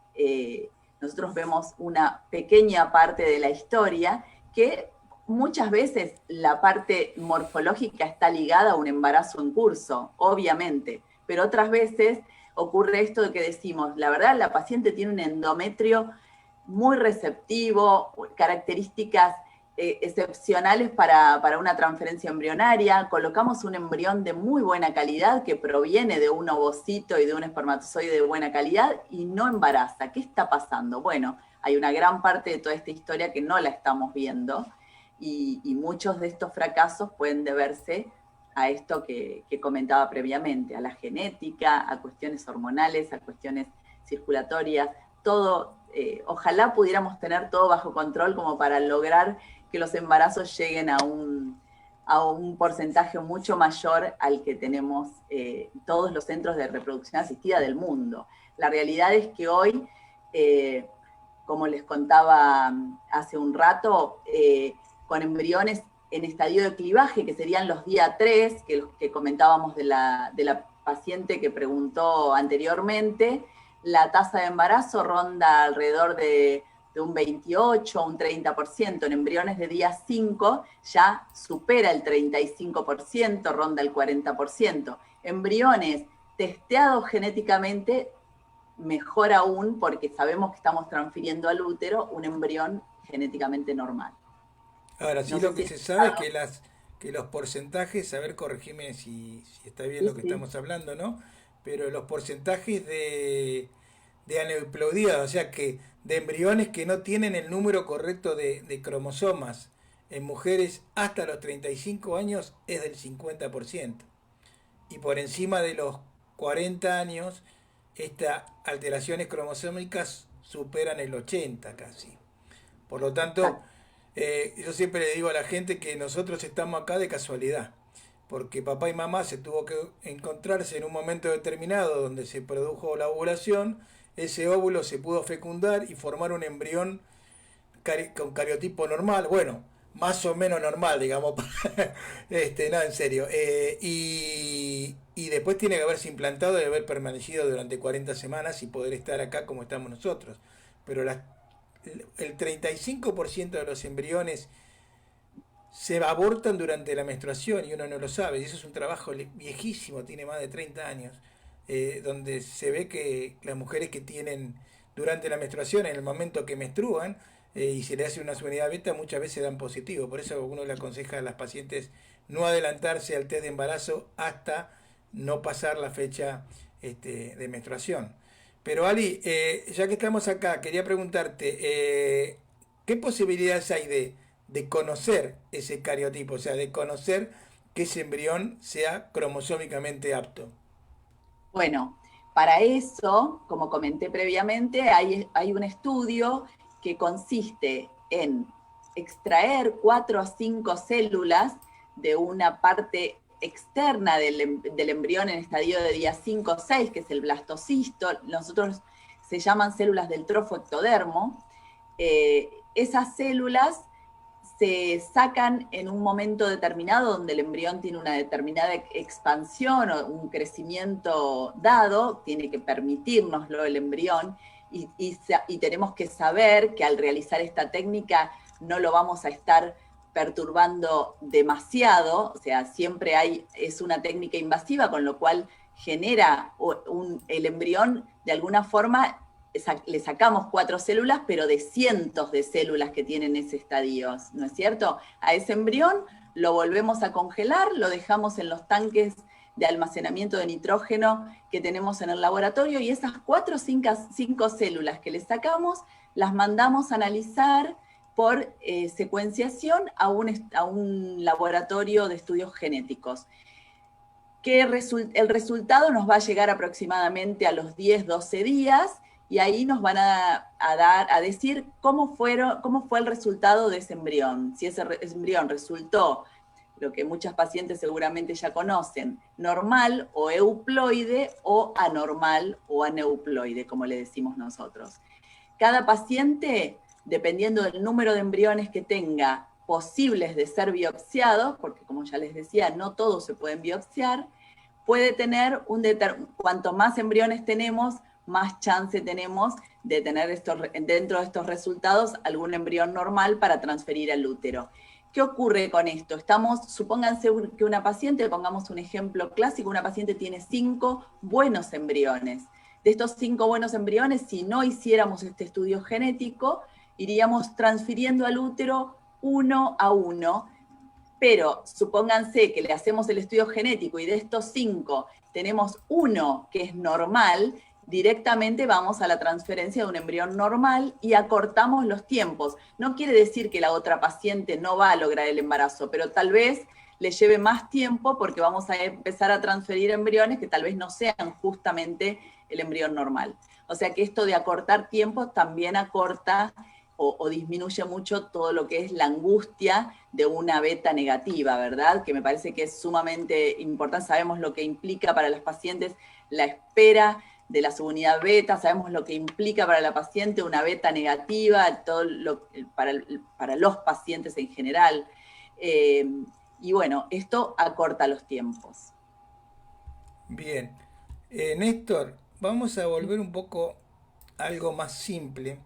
nosotros vemos una pequeña parte de la historia que muchas veces la parte morfológica está ligada a un embarazo en curso, obviamente, pero otras veces ocurre esto de que decimos, la verdad, la paciente tiene un endometrio muy receptivo, características excepcionales para una transferencia embrionaria, colocamos un embrión de muy buena calidad que proviene de un ovocito y de un espermatozoide de buena calidad y no embaraza. ¿Qué está pasando? Bueno, hay una gran parte de toda esta historia que no la estamos viendo, y muchos de estos fracasos pueden deberse a esto que comentaba previamente, a la genética, a cuestiones hormonales, a cuestiones circulatorias, todo. Ojalá pudiéramos tener todo bajo control como para lograr que los embarazos lleguen a un porcentaje mucho mayor al que tenemos todos los centros de reproducción asistida del mundo. La realidad es que hoy, como les contaba hace un rato, con embriones en estadio de clivaje, que serían los día 3, que comentábamos de la paciente que preguntó anteriormente, la tasa de embarazo ronda alrededor de un 28 o un 30%. En embriones de día 5 ya supera el 35%, ronda el 40%. Embriones testeados genéticamente, mejor aún, porque sabemos que estamos transfiriendo al útero un embrión genéticamente normal. Ahora, sí, lo que se sabe es que los porcentajes, a ver, corregime si está bien lo que estamos hablando, ¿no? Pero los porcentajes de aneuploidías, o sea, que de embriones que no tienen el número correcto de cromosomas en mujeres hasta los 35 años es del 50%. Y por encima de los 40 años, estas alteraciones cromosómicas superan el 80 casi. Por lo tanto, yo siempre le digo a la gente que nosotros estamos acá de casualidad, porque papá y mamá se tuvo que encontrarse en un momento determinado donde se produjo la ovulación, ese óvulo se pudo fecundar y formar un embrión con cariotipo normal, bueno, más o menos normal, digamos, no, en serio, y después tiene que haberse implantado y haber permanecido durante 40 semanas y poder estar acá como estamos nosotros, pero el 35% de los embriones se abortan durante la menstruación y uno no lo sabe, y eso es un trabajo viejísimo, tiene más de 30 años, donde se ve que las mujeres que tienen durante la menstruación, en el momento que menstruan, y se le hace una unidad beta, muchas veces dan positivo. Por eso uno le aconseja a las pacientes no adelantarse al test de embarazo hasta no pasar la fecha de menstruación. Pero Ali, ya que estamos acá, quería preguntarte, ¿qué posibilidades hay de conocer ese cariotipo? O sea, de conocer que ese embrión sea cromosómicamente apto? Bueno, para eso, como comenté previamente, hay un estudio que consiste en extraer 4 o 5 células de una parte externa del embrión en estadio de día 5 o 6, que es el blastocisto. Nosotros se llaman células del trofoectodermo. Esas células se sacan en un momento determinado donde el embrión tiene una determinada expansión o un crecimiento dado, tiene que permitírnoslo el embrión, y tenemos que saber que al realizar esta técnica no lo vamos a estar perturbando demasiado, o sea, siempre es una técnica invasiva, con lo cual genera el embrión de alguna forma. Le sacamos 4 células, pero de cientos de células que tienen ese estadio, ¿no es cierto? A ese embrión lo volvemos a congelar, lo dejamos en los tanques de almacenamiento de nitrógeno que tenemos en el laboratorio, y esas 4 o 5 células que le sacamos las mandamos a analizar por secuenciación a un laboratorio de estudios genéticos. El resultado nos va a llegar aproximadamente a los 10, 12 días, y ahí nos van a decir cómo fue el resultado de ese embrión. Si ese embrión resultó, lo que muchas pacientes seguramente ya conocen, normal o euploide, o anormal o aneuploide, como le decimos nosotros. Cada paciente, dependiendo del número de embriones que tenga posibles de ser biopsiados, porque como ya les decía, no todos se pueden biopsiar, puede tener cuanto más embriones tenemos, más chance tenemos de tener dentro de estos resultados algún embrión normal para transferir al útero. ¿Qué ocurre con esto? Supónganse que una paciente, pongamos un ejemplo clásico, una paciente tiene 5 buenos embriones. De estos 5 buenos embriones, si no hiciéramos este estudio genético, iríamos transfiriendo al útero 1 a 1, pero supónganse que le hacemos el estudio genético y de estos 5 tenemos 1 que es normal, directamente vamos a la transferencia de un embrión normal y acortamos los tiempos. No quiere decir que la otra paciente no va a lograr el embarazo, pero tal vez le lleve más tiempo porque vamos a empezar a transferir embriones que tal vez no sean justamente el embrión normal. O sea que esto de acortar tiempos también acorta o disminuye mucho todo lo que es la angustia de una beta negativa, ¿verdad? Que me parece que es sumamente importante. Sabemos lo que implica para las pacientes la espera de la subunidad beta, sabemos lo que implica para la paciente una beta negativa, para los pacientes en general. Y bueno, esto acorta los tiempos. Bien. Néstor, vamos a volver un poco a algo más simple,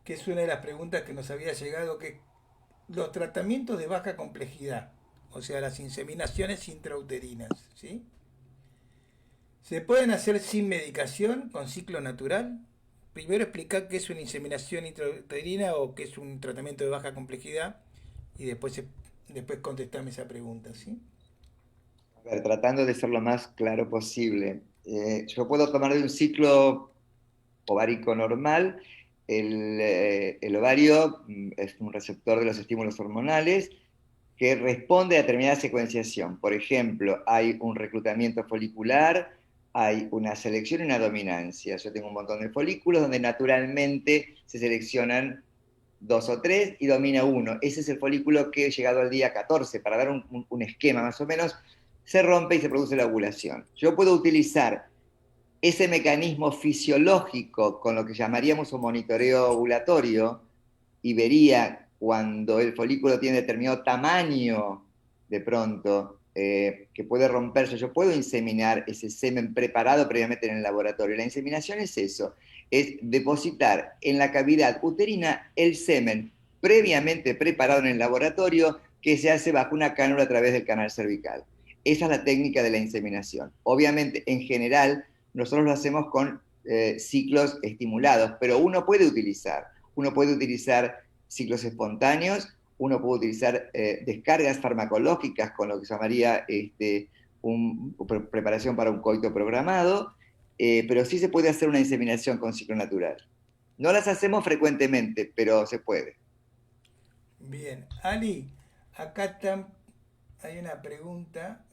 que es una de las preguntas que nos había llegado, que los tratamientos de baja complejidad, o sea, las inseminaciones intrauterinas, ¿sí? ¿Se pueden hacer sin medicación, con ciclo natural? Primero explicar qué es una inseminación intrauterina o qué es un tratamiento de baja complejidad, y después contestarme esa pregunta, ¿sí? A ver, tratando de ser lo más claro posible. Yo puedo tomar de un ciclo ovárico normal. El ovario es un receptor de los estímulos hormonales que responde a determinada secuenciación. Por ejemplo, hay un reclutamiento folicular, hay una selección y una dominancia. Yo tengo un montón de folículos donde naturalmente se seleccionan 2 o 3 y domina 1. Ese es el folículo que, llegado al día 14, para dar un esquema más o menos, se rompe y se produce la ovulación. Yo puedo utilizar ese mecanismo fisiológico con lo que llamaríamos un monitoreo ovulatorio y vería cuando el folículo tiene determinado tamaño de pronto que puede romperse. Yo puedo inseminar ese semen preparado previamente en el laboratorio. La inseminación es eso, es depositar en la cavidad uterina el semen previamente preparado en el laboratorio, que se hace bajo una cánula a través del canal cervical. Esa es la técnica de la inseminación. Obviamente, en general, nosotros lo hacemos con ciclos estimulados, pero uno puede utilizar ciclos espontáneos, uno puede utilizar descargas farmacológicas con lo que se llamaría preparación para un coito programado, pero sí se puede hacer una inseminación con ciclo natural. No las hacemos frecuentemente, pero se puede. Bien, Ali, acá están hay una pregunta,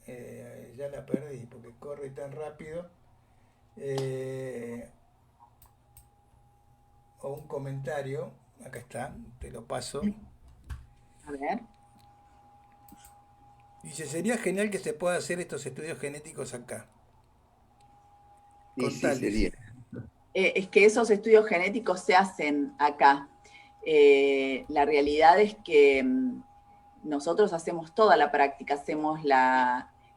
ya la perdí porque corre tan rápido, o un comentario, acá está, te lo paso. A ver. Dice, sería genial que se pueda hacer estos estudios genéticos acá. Y sí, Contales. sería. Es que esos estudios genéticos se hacen acá. La realidad es que nosotros hacemos toda la práctica, hacemos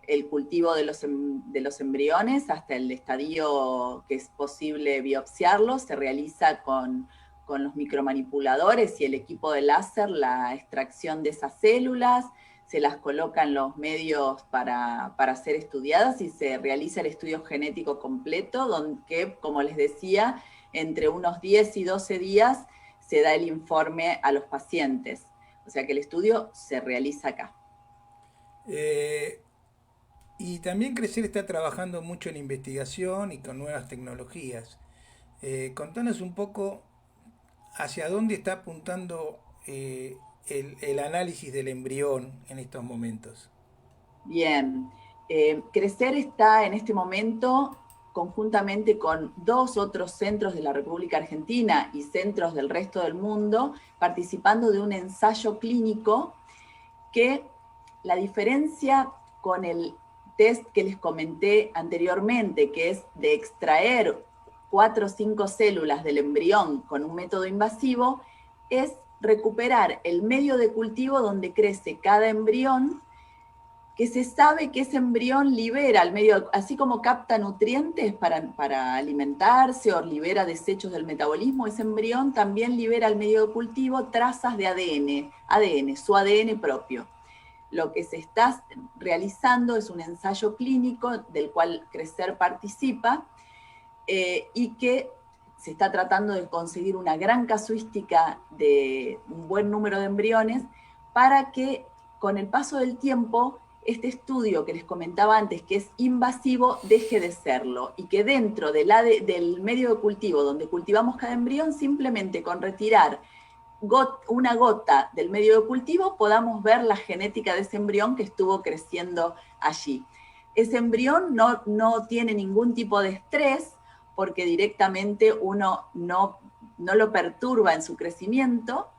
el cultivo de los embriones hasta el estadio que es posible biopsiarlos, se realiza con los micromanipuladores y el equipo de láser la extracción de esas células, se las coloca en los medios para ser estudiadas y se realiza el estudio genético completo, donde, como les decía, entre unos 10 y 12 días se da el informe a los pacientes. O sea que el estudio se realiza acá. Y también Crecer está trabajando mucho en investigación y con nuevas tecnologías. Contanos un poco hacia dónde está apuntando el análisis del embrión en estos momentos. Bien, Crecer está en este momento conjuntamente con 2 otros centros de la República Argentina y centros del resto del mundo, participando de un ensayo clínico que la diferencia con el test que les comenté anteriormente, que es de extraer 4 o 5 células del embrión con un método invasivo, es recuperar el medio de cultivo donde crece cada embrión, que se sabe que ese embrión libera al medio, así como capta nutrientes para alimentarse o libera desechos del metabolismo, ese embrión también libera al medio de cultivo trazas de ADN, su ADN propio. Lo que se está realizando es un ensayo clínico del cual Crecer participa y que se está tratando de conseguir una gran casuística de un buen número de embriones para que con el paso del tiempo este estudio que les comentaba antes, que es invasivo, deje de serlo y que dentro del medio de cultivo donde cultivamos cada embrión, simplemente con retirar una gota del medio de cultivo podamos ver la genética de ese embrión que estuvo creciendo allí. Ese embrión no tiene ningún tipo de estrés porque directamente uno no lo perturba en su crecimiento,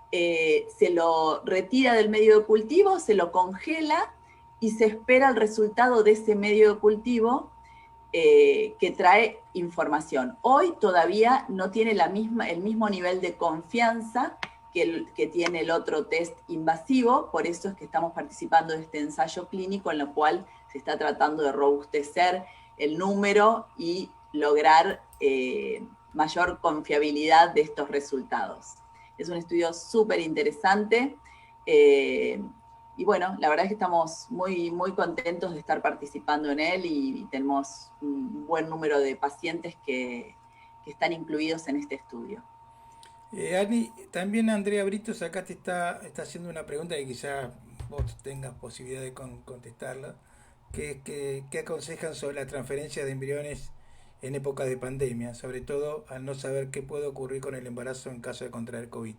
se lo retira del medio de cultivo, se lo congela y se espera el resultado de ese medio de cultivo que trae información. Hoy todavía no tiene el mismo nivel de confianza que tiene el otro test invasivo, por eso es que estamos participando de este ensayo clínico en lo cual se está tratando de robustecer el número y lograr mayor confiabilidad de estos resultados. Es un estudio súper interesante. Y bueno, la verdad es que estamos muy, muy contentos de estar participando en él y tenemos un buen número de pacientes que están incluidos en este estudio. Ani, también Andrea Britos acá te está haciendo una pregunta que quizás vos tengas posibilidad de contestarla, ¿qué aconsejan sobre la transferencia de embriones en época de pandemia, sobre todo al no saber qué puede ocurrir con el embarazo en caso de contraer COVID?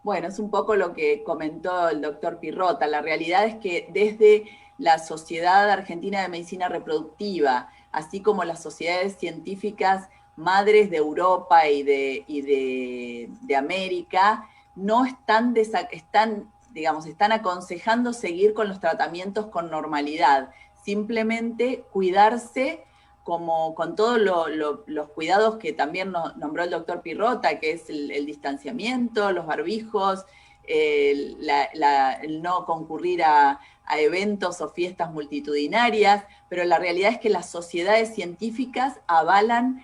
Bueno, es un poco lo que comentó el doctor Pirrota. La realidad es que desde la Sociedad Argentina de Medicina Reproductiva, así como las sociedades científicas madres de Europa y de América, no están aconsejando seguir con los tratamientos con normalidad. Simplemente cuidarse con todos los cuidados que también nombró el doctor Pirrota, que es el distanciamiento, los barbijos, el no concurrir a eventos o fiestas multitudinarias, pero la realidad es que las sociedades científicas avalan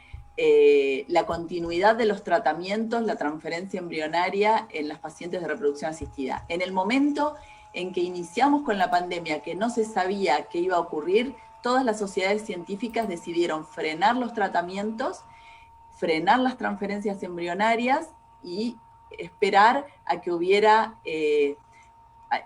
la continuidad de los tratamientos, la transferencia embrionaria en las pacientes de reproducción asistida. En el momento en que iniciamos con la pandemia, que no se sabía qué iba a ocurrir, todas las sociedades científicas decidieron frenar los tratamientos, frenar las transferencias embrionarias y esperar a que hubiera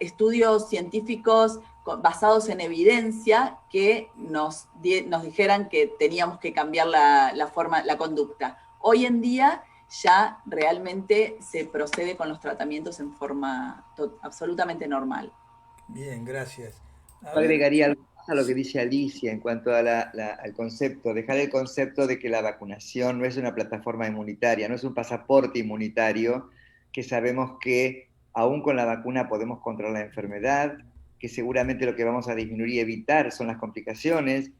estudios científicos basados en evidencia que nos dijeran que teníamos que cambiar la conducta. Hoy en día ya realmente se procede con los tratamientos en forma absolutamente normal. Bien, gracias. A Yo ver, agregaría algo más a lo que dice Alicia en cuanto a al concepto, dejar el concepto de que la vacunación no es una plataforma inmunitaria, no es un pasaporte inmunitario, que sabemos que aún con la vacuna podemos controlar la enfermedad, que seguramente lo que vamos a disminuir y evitar son las complicaciones,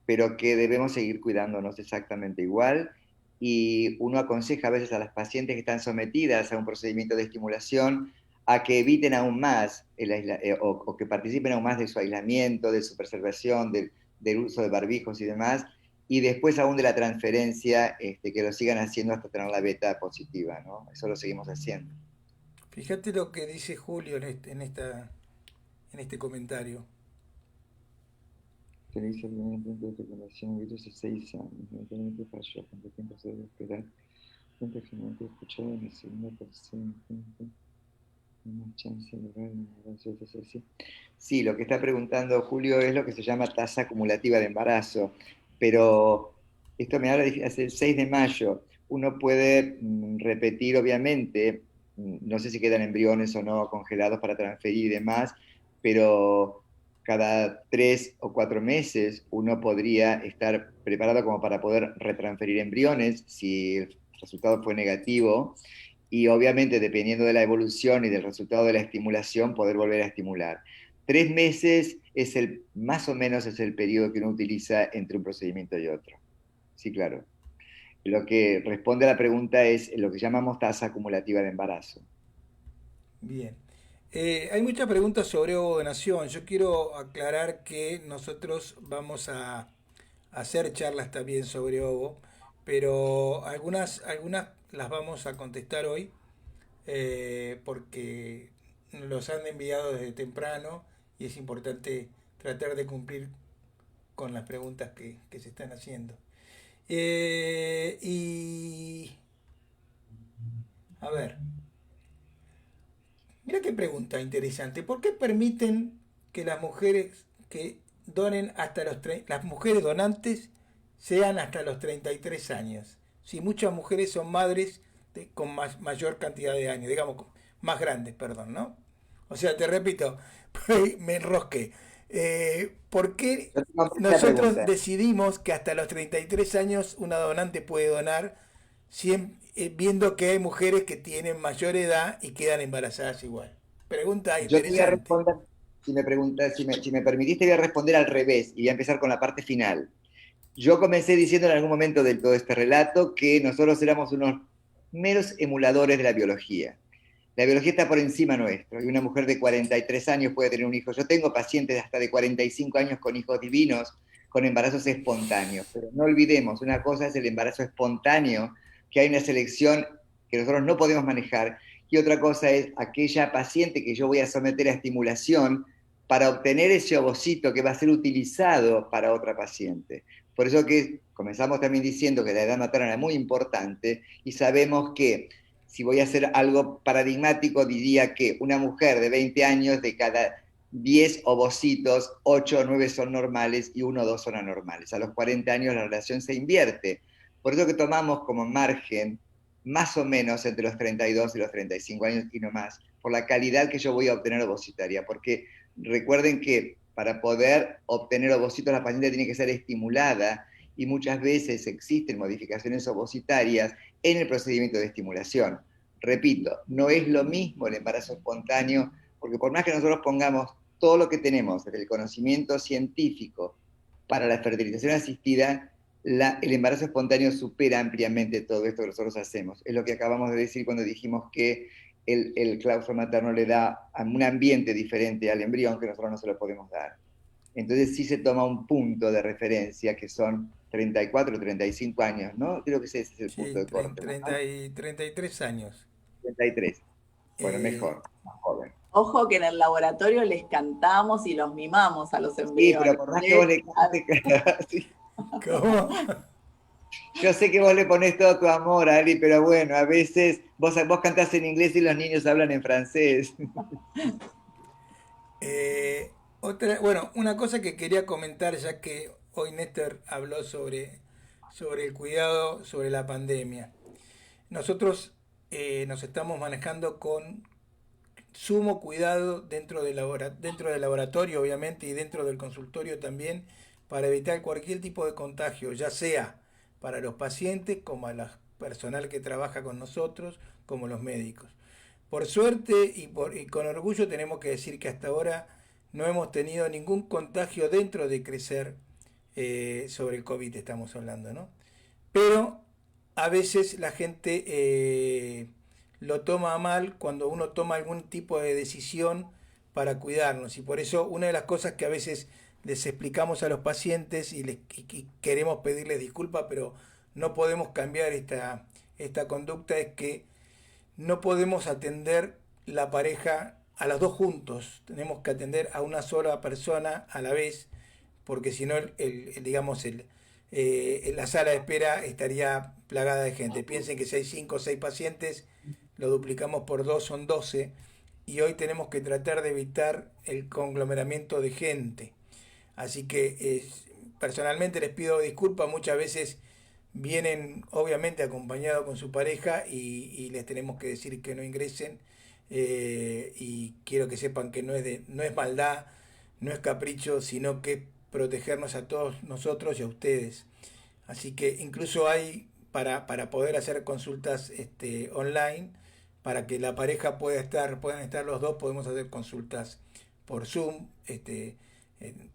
pero que debemos seguir cuidándonos exactamente igual. Y uno aconseja a veces a las pacientes que están sometidas a un procedimiento de estimulación a que eviten aún más o que participen aún más de su aislamiento, de su preservación, del uso de barbijos y demás, y después aún de la transferencia, que lo sigan haciendo hasta tener la beta positiva, ¿no? Eso lo seguimos haciendo. fíjate lo que dice Julio en este comentario. Se le hizo el intento de fecundación virus hace 6 años, eventualmente falló. ¿Cuánto tiempo se debe esperar? Cuánto finalmente escuchado en el segundo tercer intento. Una chance de lograr un embarazo de así. Sí, lo que está preguntando Julio es lo que se llama tasa acumulativa de embarazo, pero esto me habla de hace el 6 de mayo. Uno puede repetir, obviamente, no sé si quedan embriones o no congelados para transferir y demás, pero cada 3 o 4 meses uno podría estar preparado como para poder retransferir embriones si el resultado fue negativo y obviamente dependiendo de la evolución y del resultado de la estimulación poder volver a estimular. 3 meses es más o menos es el periodo que uno utiliza entre un procedimiento y otro. Sí, claro. Lo que responde a la pregunta es lo que llamamos tasa acumulativa de embarazo. Bien. Hay muchas preguntas sobre donación. Yo quiero aclarar que nosotros vamos a hacer charlas también sobre ovo, pero algunas las vamos a contestar hoy porque los han enviado desde temprano y es importante tratar de cumplir con las preguntas que se están haciendo. Y a ver, mira qué pregunta interesante. ¿Por qué permiten que las mujeres que donen hasta las mujeres donantes sean hasta los 33 años? Si muchas mujeres son madres con mayor cantidad de años, digamos, más grandes, perdón, ¿no? O sea, te repito, me enrosqué. ¿Por qué Yo tengo esta nosotros pregunta. decidimos que hasta los 33 años una donante puede donar viendo que hay mujeres que tienen mayor edad y quedan embarazadas igual? Pregunta Yo te voy a interesante. responder, si me permitiste, voy a responder al revés y voy a empezar con la parte final. Yo comencé diciendo en algún momento de todo este relato que nosotros éramos unos meros emuladores de la biología. La biología está por encima nuestro y una mujer de 43 años puede tener un hijo. Yo tengo pacientes hasta de 45 años con hijos divinos, con embarazos espontáneos, pero no olvidemos, una cosa es el embarazo espontáneo, que hay una selección que nosotros no podemos manejar, y otra cosa es aquella paciente que yo voy a someter a estimulación para obtener ese ovocito que va a ser utilizado para otra paciente. Por eso que comenzamos también diciendo que la edad materna es muy importante y sabemos que si voy a hacer algo paradigmático, diría que una mujer de 20 años, de cada 10 ovocitos, 8 o 9 son normales y 1 o 2 son anormales. A los 40 años la relación se invierte. Por eso que tomamos como margen más o menos entre los 32 y los 35 años y no más, por la calidad que yo voy a obtener ovocitaria. Porque recuerden que para poder obtener ovocitos la paciente tiene que ser estimulada y muchas veces existen modificaciones ovocitarias en el procedimiento de estimulación. Repito, no es lo mismo el embarazo espontáneo, porque por más que nosotros pongamos todo lo que tenemos desde el conocimiento científico para la fertilización asistida, el embarazo espontáneo supera ampliamente todo esto que nosotros hacemos. Es lo que acabamos de decir cuando dijimos que el claustro materno le da un ambiente diferente al embrión que nosotros no se lo podemos dar. Entonces sí se toma un punto de referencia que son 34 o 35 años, ¿no? Creo que ese es el punto Sí, de corte, ¿no? 33 años. 33. Bueno, Eh, mejor, más joven. Ojo que en el laboratorio les cantamos y los mimamos a los Sí, pero embriones. por más que vos le cantes, sí. ¿Cómo? Yo sé que vos le ponés todo tu amor, Ali, pero bueno, a veces vos cantás en inglés y los niños hablan en francés. Bueno, una cosa que quería comentar, ya que hoy Néstor habló sobre el cuidado sobre la pandemia. Nosotros nos estamos manejando con sumo cuidado dentro dentro del laboratorio, obviamente, y dentro del consultorio también, para evitar cualquier tipo de contagio, ya sea para los pacientes, como a la personal que trabaja con nosotros, como los médicos. Por suerte y con orgullo tenemos que decir que hasta ahora no hemos tenido ningún contagio dentro de Crecer sobre el COVID, estamos hablando, ¿no? Pero a veces la gente lo toma a mal cuando uno toma algún tipo de decisión para cuidarnos. Y por eso una de las cosas que a veces les explicamos a los pacientes y queremos pedirles disculpas, pero no podemos cambiar esta conducta, es que no podemos atender la pareja a las dos juntos. Tenemos que atender a una sola persona a la vez, porque si no, digamos, la sala de espera estaría plagada de gente. Piensen que si hay 5 o 6 pacientes, lo duplicamos por 2, son 12, y hoy tenemos que tratar de evitar el conglomeramiento de gente. Así que personalmente les pido disculpas, muchas veces vienen obviamente acompañados con su pareja y les tenemos que decir que no ingresen, y quiero que sepan que no es maldad, no es capricho, sino que protegernos a todos nosotros y a ustedes. Así que incluso hay para poder hacer consultas online, para que la pareja puedan estar los dos, podemos hacer consultas por Zoom.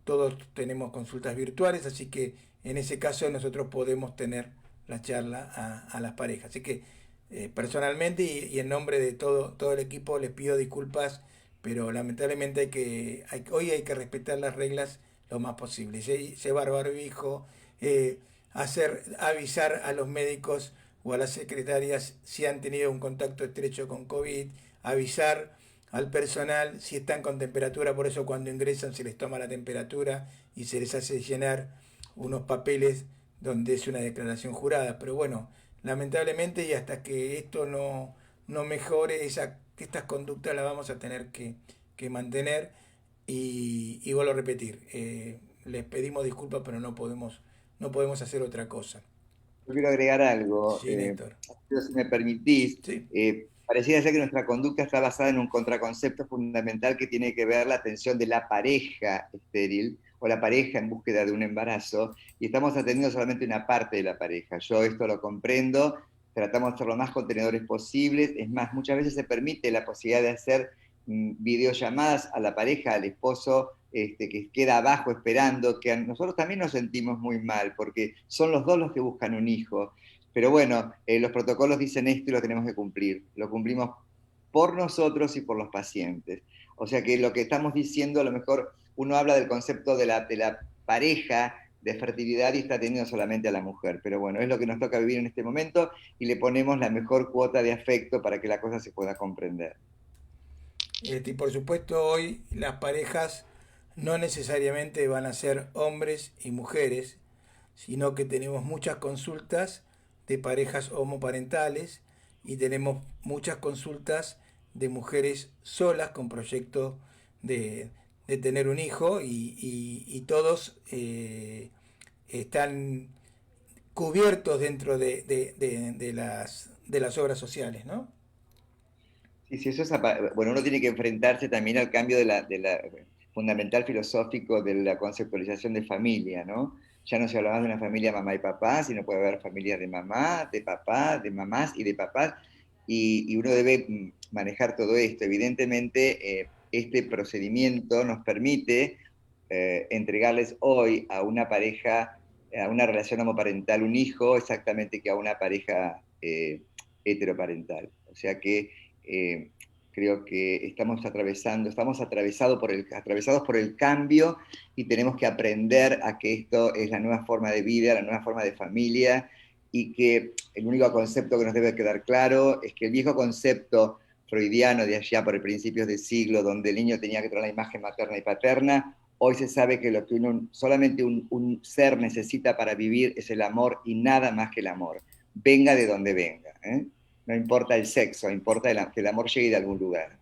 Todos tenemos consultas virtuales, así que en ese caso nosotros podemos tener la charla a las parejas. Así que personalmente y en nombre de todo el equipo les pido disculpas, pero lamentablemente hoy hay que respetar las reglas lo más posible. Llevar barbijo, avisar a los médicos o a las secretarias si han tenido un contacto estrecho con COVID, avisar al personal si están con temperatura, por eso cuando ingresan se les toma la temperatura y se les hace llenar unos papeles donde es una declaración jurada. Pero bueno, lamentablemente, y hasta que esto no mejore, estas conductas las vamos a tener que mantener, y vuelvo a repetir, les pedimos disculpas, pero no podemos hacer otra cosa. Yo quiero agregar algo, Sí, Néstor. si me permitís. Sí. Pareciera ser que nuestra conducta está basada en un contraconcepto fundamental que tiene que ver la atención de la pareja estéril o la pareja en búsqueda de un embarazo, y estamos atendiendo solamente una parte de la pareja. Yo esto lo comprendo, tratamos de ser lo más contenedores posibles, es más, muchas veces se permite la posibilidad de hacer videollamadas a la pareja, al esposo que queda abajo esperando, que a nosotros también nos sentimos muy mal, porque son los dos los que buscan un hijo. Pero bueno, los protocolos dicen esto y lo tenemos que cumplir. Lo cumplimos por nosotros y por los pacientes. O sea que lo que estamos diciendo, a lo mejor uno habla del concepto de la pareja de fertilidad y está atendiendo solamente a la mujer. Pero bueno, es lo que nos toca vivir en este momento y le ponemos la mejor cuota de afecto para que la cosa se pueda comprender. Y por supuesto hoy las parejas no necesariamente van a ser hombres y mujeres, sino que tenemos muchas consultas de parejas homoparentales y tenemos muchas consultas de mujeres solas con proyecto de tener un hijo, y todos están cubiertos dentro de las obras sociales, ¿no? Sí, eso es, bueno, uno tiene que enfrentarse también al cambio de la fundamental filosófico de la conceptualización de familia, ¿no? Ya no se hablaba de una familia mamá y papá, sino puede haber familias de mamá, de papá, de mamás y de papás, y uno debe manejar todo esto. Evidentemente, este procedimiento nos permite entregarles hoy a una pareja, a una relación homoparental, un hijo, exactamente que a una pareja heteroparental. O sea que creo que estamos atravesados por el cambio, y tenemos que aprender a que esto es la nueva forma de vida, la nueva forma de familia, y que el único concepto que nos debe quedar claro es que el viejo concepto freudiano de allá por el principios del siglo, donde el niño tenía que tener la imagen materna y paterna, hoy se sabe que lo que solamente un ser necesita para vivir es el amor y nada más que el amor, venga de donde venga, ¿eh? No importa el sexo, importa que el amor llegue de algún lugar.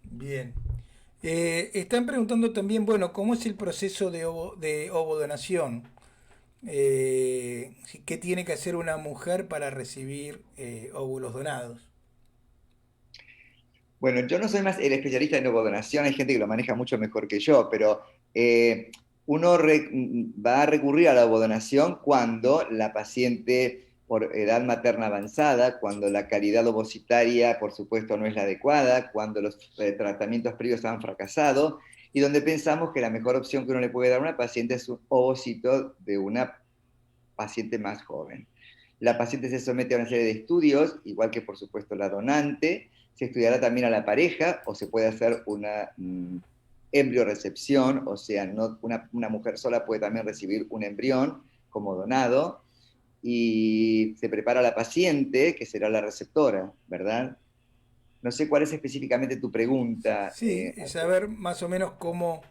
Bien. Están preguntando también, bueno, ¿cómo es el proceso de ovodonación? ¿Qué tiene que hacer una mujer para recibir óvulos donados? Bueno, yo no soy más el especialista en ovodonación, hay gente que lo maneja mucho mejor que yo, pero eh, va a recurrir a la ovodonación cuando la paciente por edad materna avanzada, cuando la calidad ovocitaria, por supuesto, no es la adecuada, cuando los tratamientos previos han fracasado y donde pensamos que la mejor opción que uno le puede dar a una paciente es un ovocito de una paciente más joven. La paciente se somete a una serie de estudios, igual que por supuesto la donante, se estudiará también a la pareja o se puede hacer una embriorecepción, o sea, no, una mujer sola puede también recibir un embrión como donado y se prepara a la paciente, que será la receptora, ¿verdad? No sé cuál es específicamente tu pregunta. Sí, saber más o menos cómo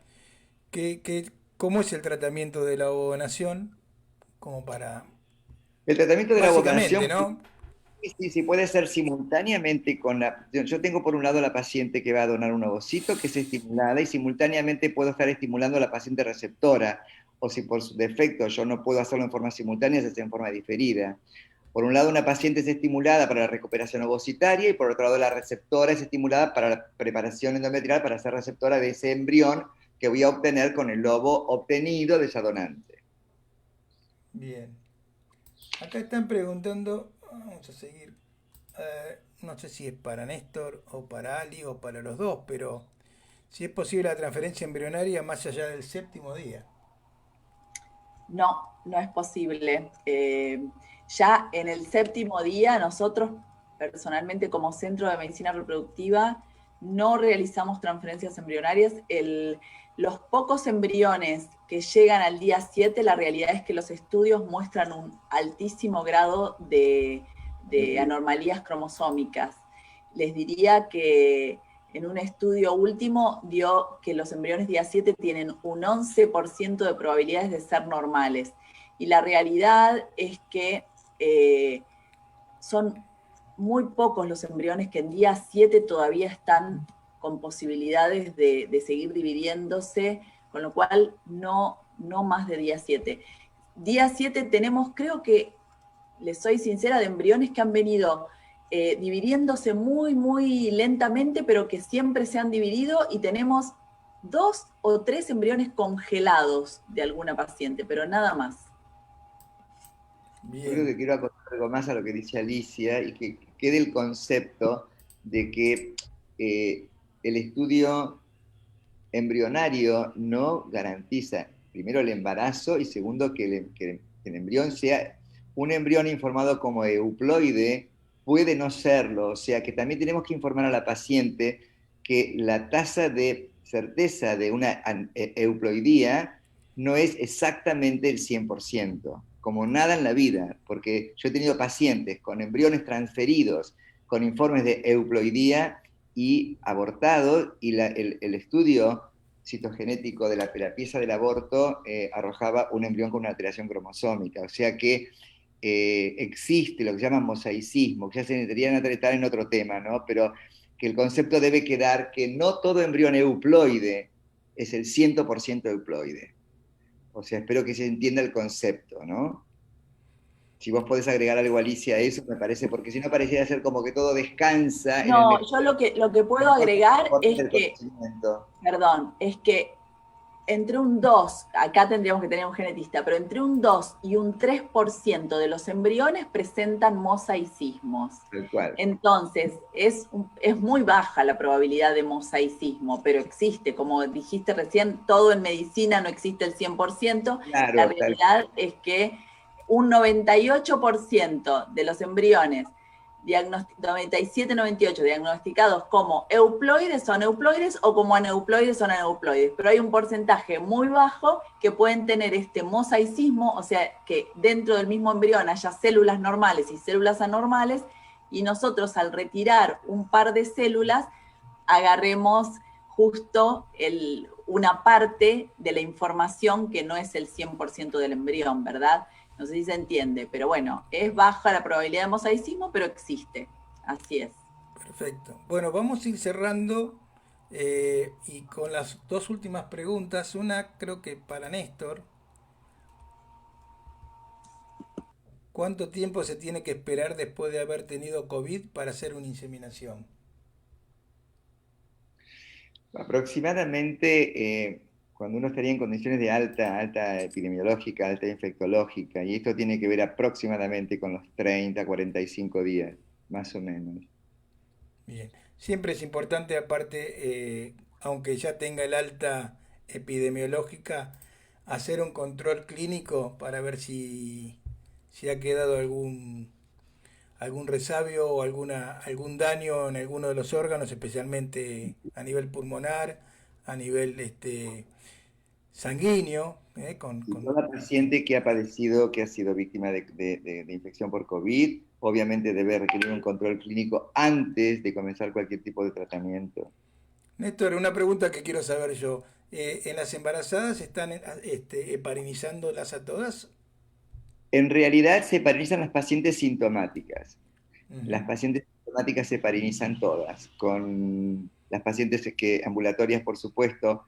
es el tratamiento de la ovodonación, como para, El tratamiento de la básicamente, ovodonación. ¿no? Sí, sí, sí, puede ser simultáneamente con la... Yo tengo por un lado la paciente que va a donar un ovocito, que es estimulada, y simultáneamente puedo estar estimulando a la paciente receptora, o si por su defecto yo no puedo hacerlo en forma simultánea, se hace en forma diferida. Por un lado, una paciente es estimulada para la recuperación ovocitaria, y por otro lado, la receptora es estimulada para la preparación endometrial, para ser receptora de ese embrión que voy a obtener con el ovo obtenido de esa donante. Bien. Acá están preguntando, vamos a seguir. No sé si es para Néstor o para Ali o para los dos, pero si es posible la transferencia embrionaria más allá del séptimo día. No, no es posible. Ya en el séptimo día, nosotros personalmente como Centro de Medicina Reproductiva no realizamos transferencias embrionarias. Los pocos embriones que llegan al día 7, la realidad es que los estudios muestran un altísimo grado de anormalías cromosómicas. Les diría que en un estudio último dio que los embriones día 7 tienen un 11% de probabilidades de ser normales. Y la realidad es que son muy pocos los embriones que en día 7 todavía están con posibilidades de seguir dividiéndose, con lo cual no más de día 7. Día 7 tenemos, creo que, les soy sincera, de embriones que han venido dividiéndose muy, muy lentamente, pero que siempre se han dividido, y tenemos 2 o 3 embriones congelados de alguna paciente, pero nada más. Yo creo Bien. que quiero acotar algo más a lo que dice Alicia y que quede el concepto de que el estudio embrionario no garantiza, primero, el embarazo y segundo, que el embrión sea un embrión informado como euploide, puede no serlo. O sea que también tenemos que informar a la paciente que la tasa de certeza de una euploidía no es exactamente el 100%, como nada en la vida, porque yo he tenido pacientes con embriones transferidos, con informes de euploidía y abortados, y el estudio citogenético de la pieza del aborto arrojaba un embrión con una alteración cromosómica. O sea que existe lo que se llama mosaicismo, que ya se necesitaría tratar en otro tema, ¿no? Pero que el concepto debe quedar que no todo embrión euploide es el 100% euploide. O sea, espero que se entienda el concepto, ¿no? Si vos podés agregar algo, Alicia, a eso, me parece, porque si no pareciera ser como que todo descansa en el No, mejor, yo lo que puedo mejor agregar orden es del que, conocimiento. perdón, es que entre un 2, acá tendríamos que tener un genetista, pero entre un 2 y un 3% de los embriones presentan mosaicismos. Tal cual. Entonces, es muy baja la probabilidad de mosaicismo, pero existe. Como dijiste recién, todo en medicina no existe el 100%. La Claro, tal. realidad es que un 98% de los embriones 97-98 diagnosticados como euploides son euploides o como aneuploides son aneuploides, pero hay un porcentaje muy bajo que pueden tener este mosaicismo, o sea, que dentro del mismo embrión haya células normales y células anormales, y nosotros al retirar un par de células agarremos justo una parte de la información que no es el 100% del embrión, ¿verdad? No sé si se entiende, pero bueno, es baja la probabilidad de mosaicismo, pero existe. Así es. Perfecto. Bueno, vamos a ir cerrando y con las dos últimas preguntas. Una creo que para Néstor. ¿Cuánto tiempo se tiene que esperar después de haber tenido COVID para hacer una inseminación? Aproximadamente cuando uno estaría en condiciones de alta epidemiológica, alta infectológica, y esto tiene que ver aproximadamente con los 30, 45 días, más o menos. Bien. Siempre es importante, aparte, aunque ya tenga el alta epidemiológica, hacer un control clínico para ver si ha quedado algún resabio o algún daño en alguno de los órganos, especialmente a nivel pulmonar, a nivel sanguíneo, Y toda paciente que ha padecido, que ha sido víctima de infección por COVID, obviamente debe requerir un control clínico antes de comenzar cualquier tipo de tratamiento. Néstor, una pregunta que quiero saber yo. ¿En las embarazadas están heparinizándolas a todas? En realidad se heparinizan las pacientes sintomáticas. Las Ujú. pacientes sintomáticas se heparinizan todas, con las pacientes ambulatorias, por supuesto,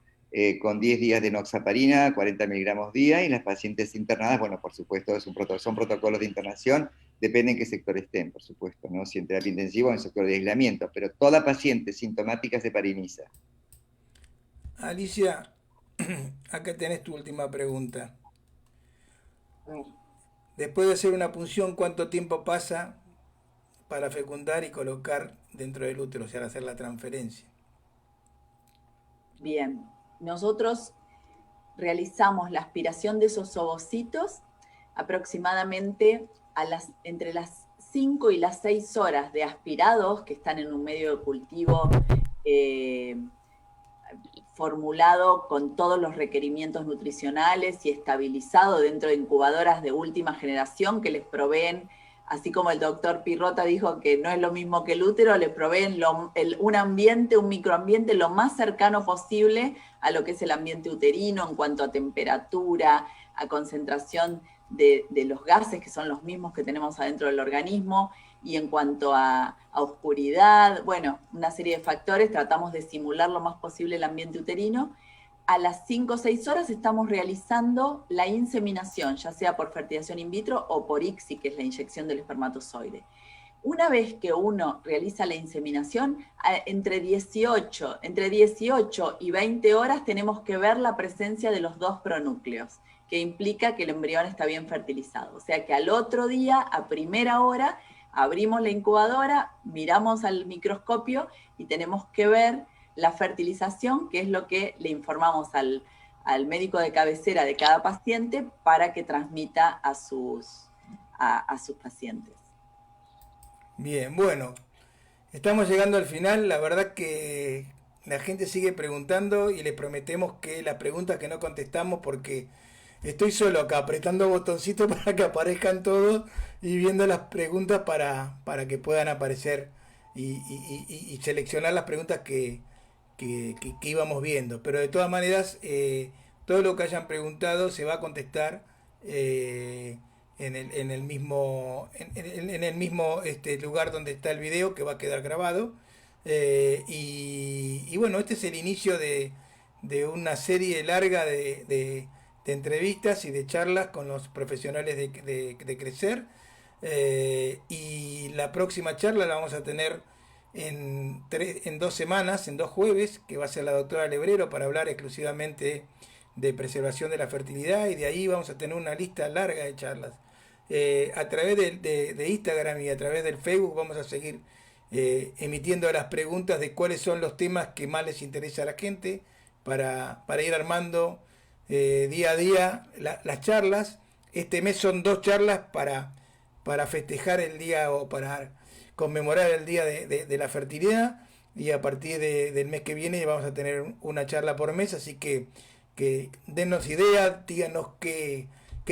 con 10 días de enoxaparina, 40 miligramos día, y las pacientes internadas, bueno, por supuesto, son protocolos de internación, depende en qué sector estén, por supuesto, ¿no? Si en terapia intensiva o en sector de aislamiento, pero toda paciente sintomática se hepariniza. Alicia, acá tenés tu última pregunta. Después de hacer una punción, ¿cuánto tiempo pasa para fecundar y colocar dentro del útero, o sea, hacer la transferencia? Bien, nosotros realizamos la aspiración de esos ovocitos aproximadamente entre las 5 y las 6 horas de aspirados que están en un medio de cultivo eh, formulado con todos los requerimientos nutricionales y estabilizado dentro de incubadoras de última generación que les proveen, así como el doctor Pirrota dijo que no es lo mismo que el útero, le proveen un ambiente, un microambiente lo más cercano posible a lo que es el ambiente uterino en cuanto a temperatura, a concentración de los gases, que son los mismos que tenemos adentro del organismo, y en cuanto a oscuridad, bueno, una serie de factores, tratamos de simular lo más posible el ambiente uterino. A las 5 o 6 horas estamos realizando la inseminación, ya sea por fertilización in vitro o por ICSI, que es la inyección del espermatozoide. Una vez que uno realiza la inseminación, entre 18 y 20 horas tenemos que ver la presencia de los dos pronúcleos, que implica que el embrión está bien fertilizado. O sea que al otro día, a primera hora, abrimos la incubadora, miramos al microscopio y tenemos que ver la fertilización, que es lo que le informamos al médico de cabecera de cada paciente para que transmita a sus pacientes. Bien, bueno, estamos llegando al final. La verdad que la gente sigue preguntando y les prometemos que las preguntas que no contestamos, porque estoy solo acá apretando botoncitos para que aparezcan todos y viendo las preguntas para que puedan aparecer y seleccionar las preguntas que íbamos viendo. Pero de todas maneras, todo lo que hayan preguntado se va a contestar en el mismo, en el mismo lugar donde está el video, que va a quedar grabado. Y bueno, este es el inicio de una serie larga de entrevistas y de charlas con los profesionales de Crecer. Y la próxima charla la vamos a tener en 2 semanas, en 2 jueves, que va a ser la doctora Lebrero para hablar exclusivamente de preservación de la fertilidad, y de ahí vamos a tener una lista larga de charlas. A través de Instagram y a través del Facebook vamos a seguir emitiendo las preguntas de cuáles son los temas que más les interesa a la gente para ir armando día a día las charlas. Este mes son 2 charlas para festejar el día o para conmemorar el día de la fertilidad, y a partir del mes que viene vamos a tener una charla por mes, así que dennos idea, díganos qué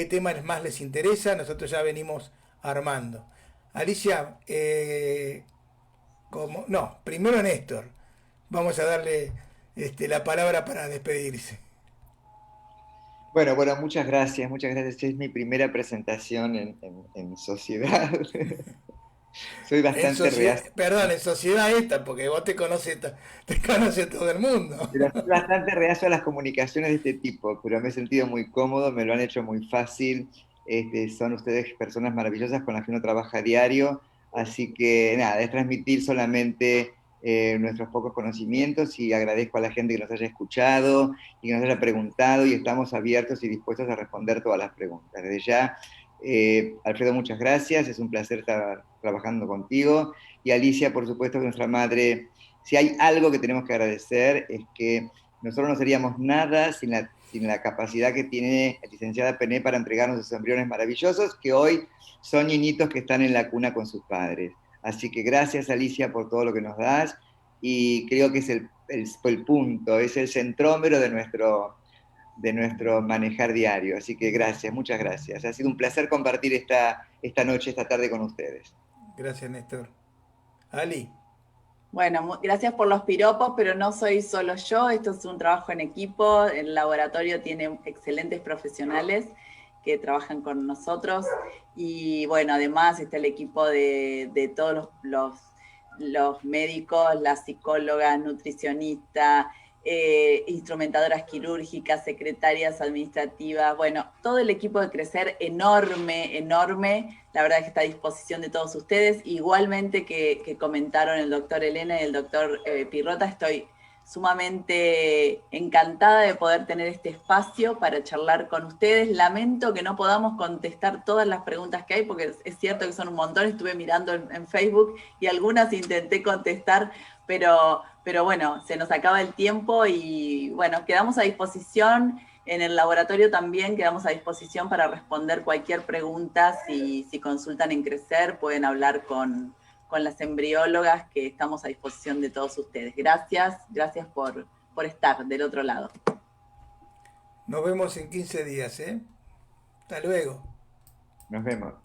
temas más les interesa, nosotros ya venimos armando. Alicia, primero Néstor, vamos a darle la palabra para despedirse. Bueno, muchas gracias, muchas gracias. Es mi primera presentación en sociedad. Soy bastante reacio. Perdón, en sociedad esta, porque vos te conoce todo el mundo. Pero soy bastante reacio a las comunicaciones de este tipo, pero me he sentido muy cómodo, me lo han hecho muy fácil. Son ustedes personas maravillosas con las que uno trabaja a diario, así que nada, es transmitir solamente nuestros pocos conocimientos y agradezco a la gente que nos haya escuchado y que nos haya preguntado y estamos abiertos y dispuestos a responder todas las preguntas. Desde ya, Alfredo, muchas gracias, es un placer estar trabajando contigo y Alicia, por supuesto, que nuestra madre, si hay algo que tenemos que agradecer es que nosotros no seríamos nada sin la capacidad que tiene la licenciada Pené para entregarnos esos embriones maravillosos que hoy son niñitos que están en la cuna con sus padres. Así que gracias, Alicia, por todo lo que nos das y creo que es el punto, es el centrómero de nuestro manejar diario. Así que gracias, muchas gracias. Ha sido un placer compartir esta noche, esta tarde con ustedes. Gracias, Néstor. Ali. Bueno, gracias por los piropos, pero no soy solo yo, esto es un trabajo en equipo, el laboratorio tiene excelentes profesionales que trabajan con nosotros y bueno, además está el equipo de todos los médicos, la psicóloga, nutricionista, instrumentadoras quirúrgicas, secretarias administrativas, bueno, todo el equipo de Crecer enorme, enorme, la verdad es que está a disposición de todos ustedes, igualmente que comentaron el doctor Elena y el doctor Pirrota, estoy sumamente encantada de poder tener este espacio para charlar con ustedes. Lamento que no podamos contestar todas las preguntas que hay, porque es cierto que son un montón, estuve mirando en Facebook y algunas intenté contestar, pero bueno, se nos acaba el tiempo y bueno, quedamos a disposición, en el laboratorio también quedamos a disposición para responder cualquier pregunta, si consultan en Crecer pueden hablar con las embriólogas que estamos a disposición de todos ustedes. Gracias por estar del otro lado. Nos vemos en 15 días, ¿eh? Hasta luego. Nos vemos.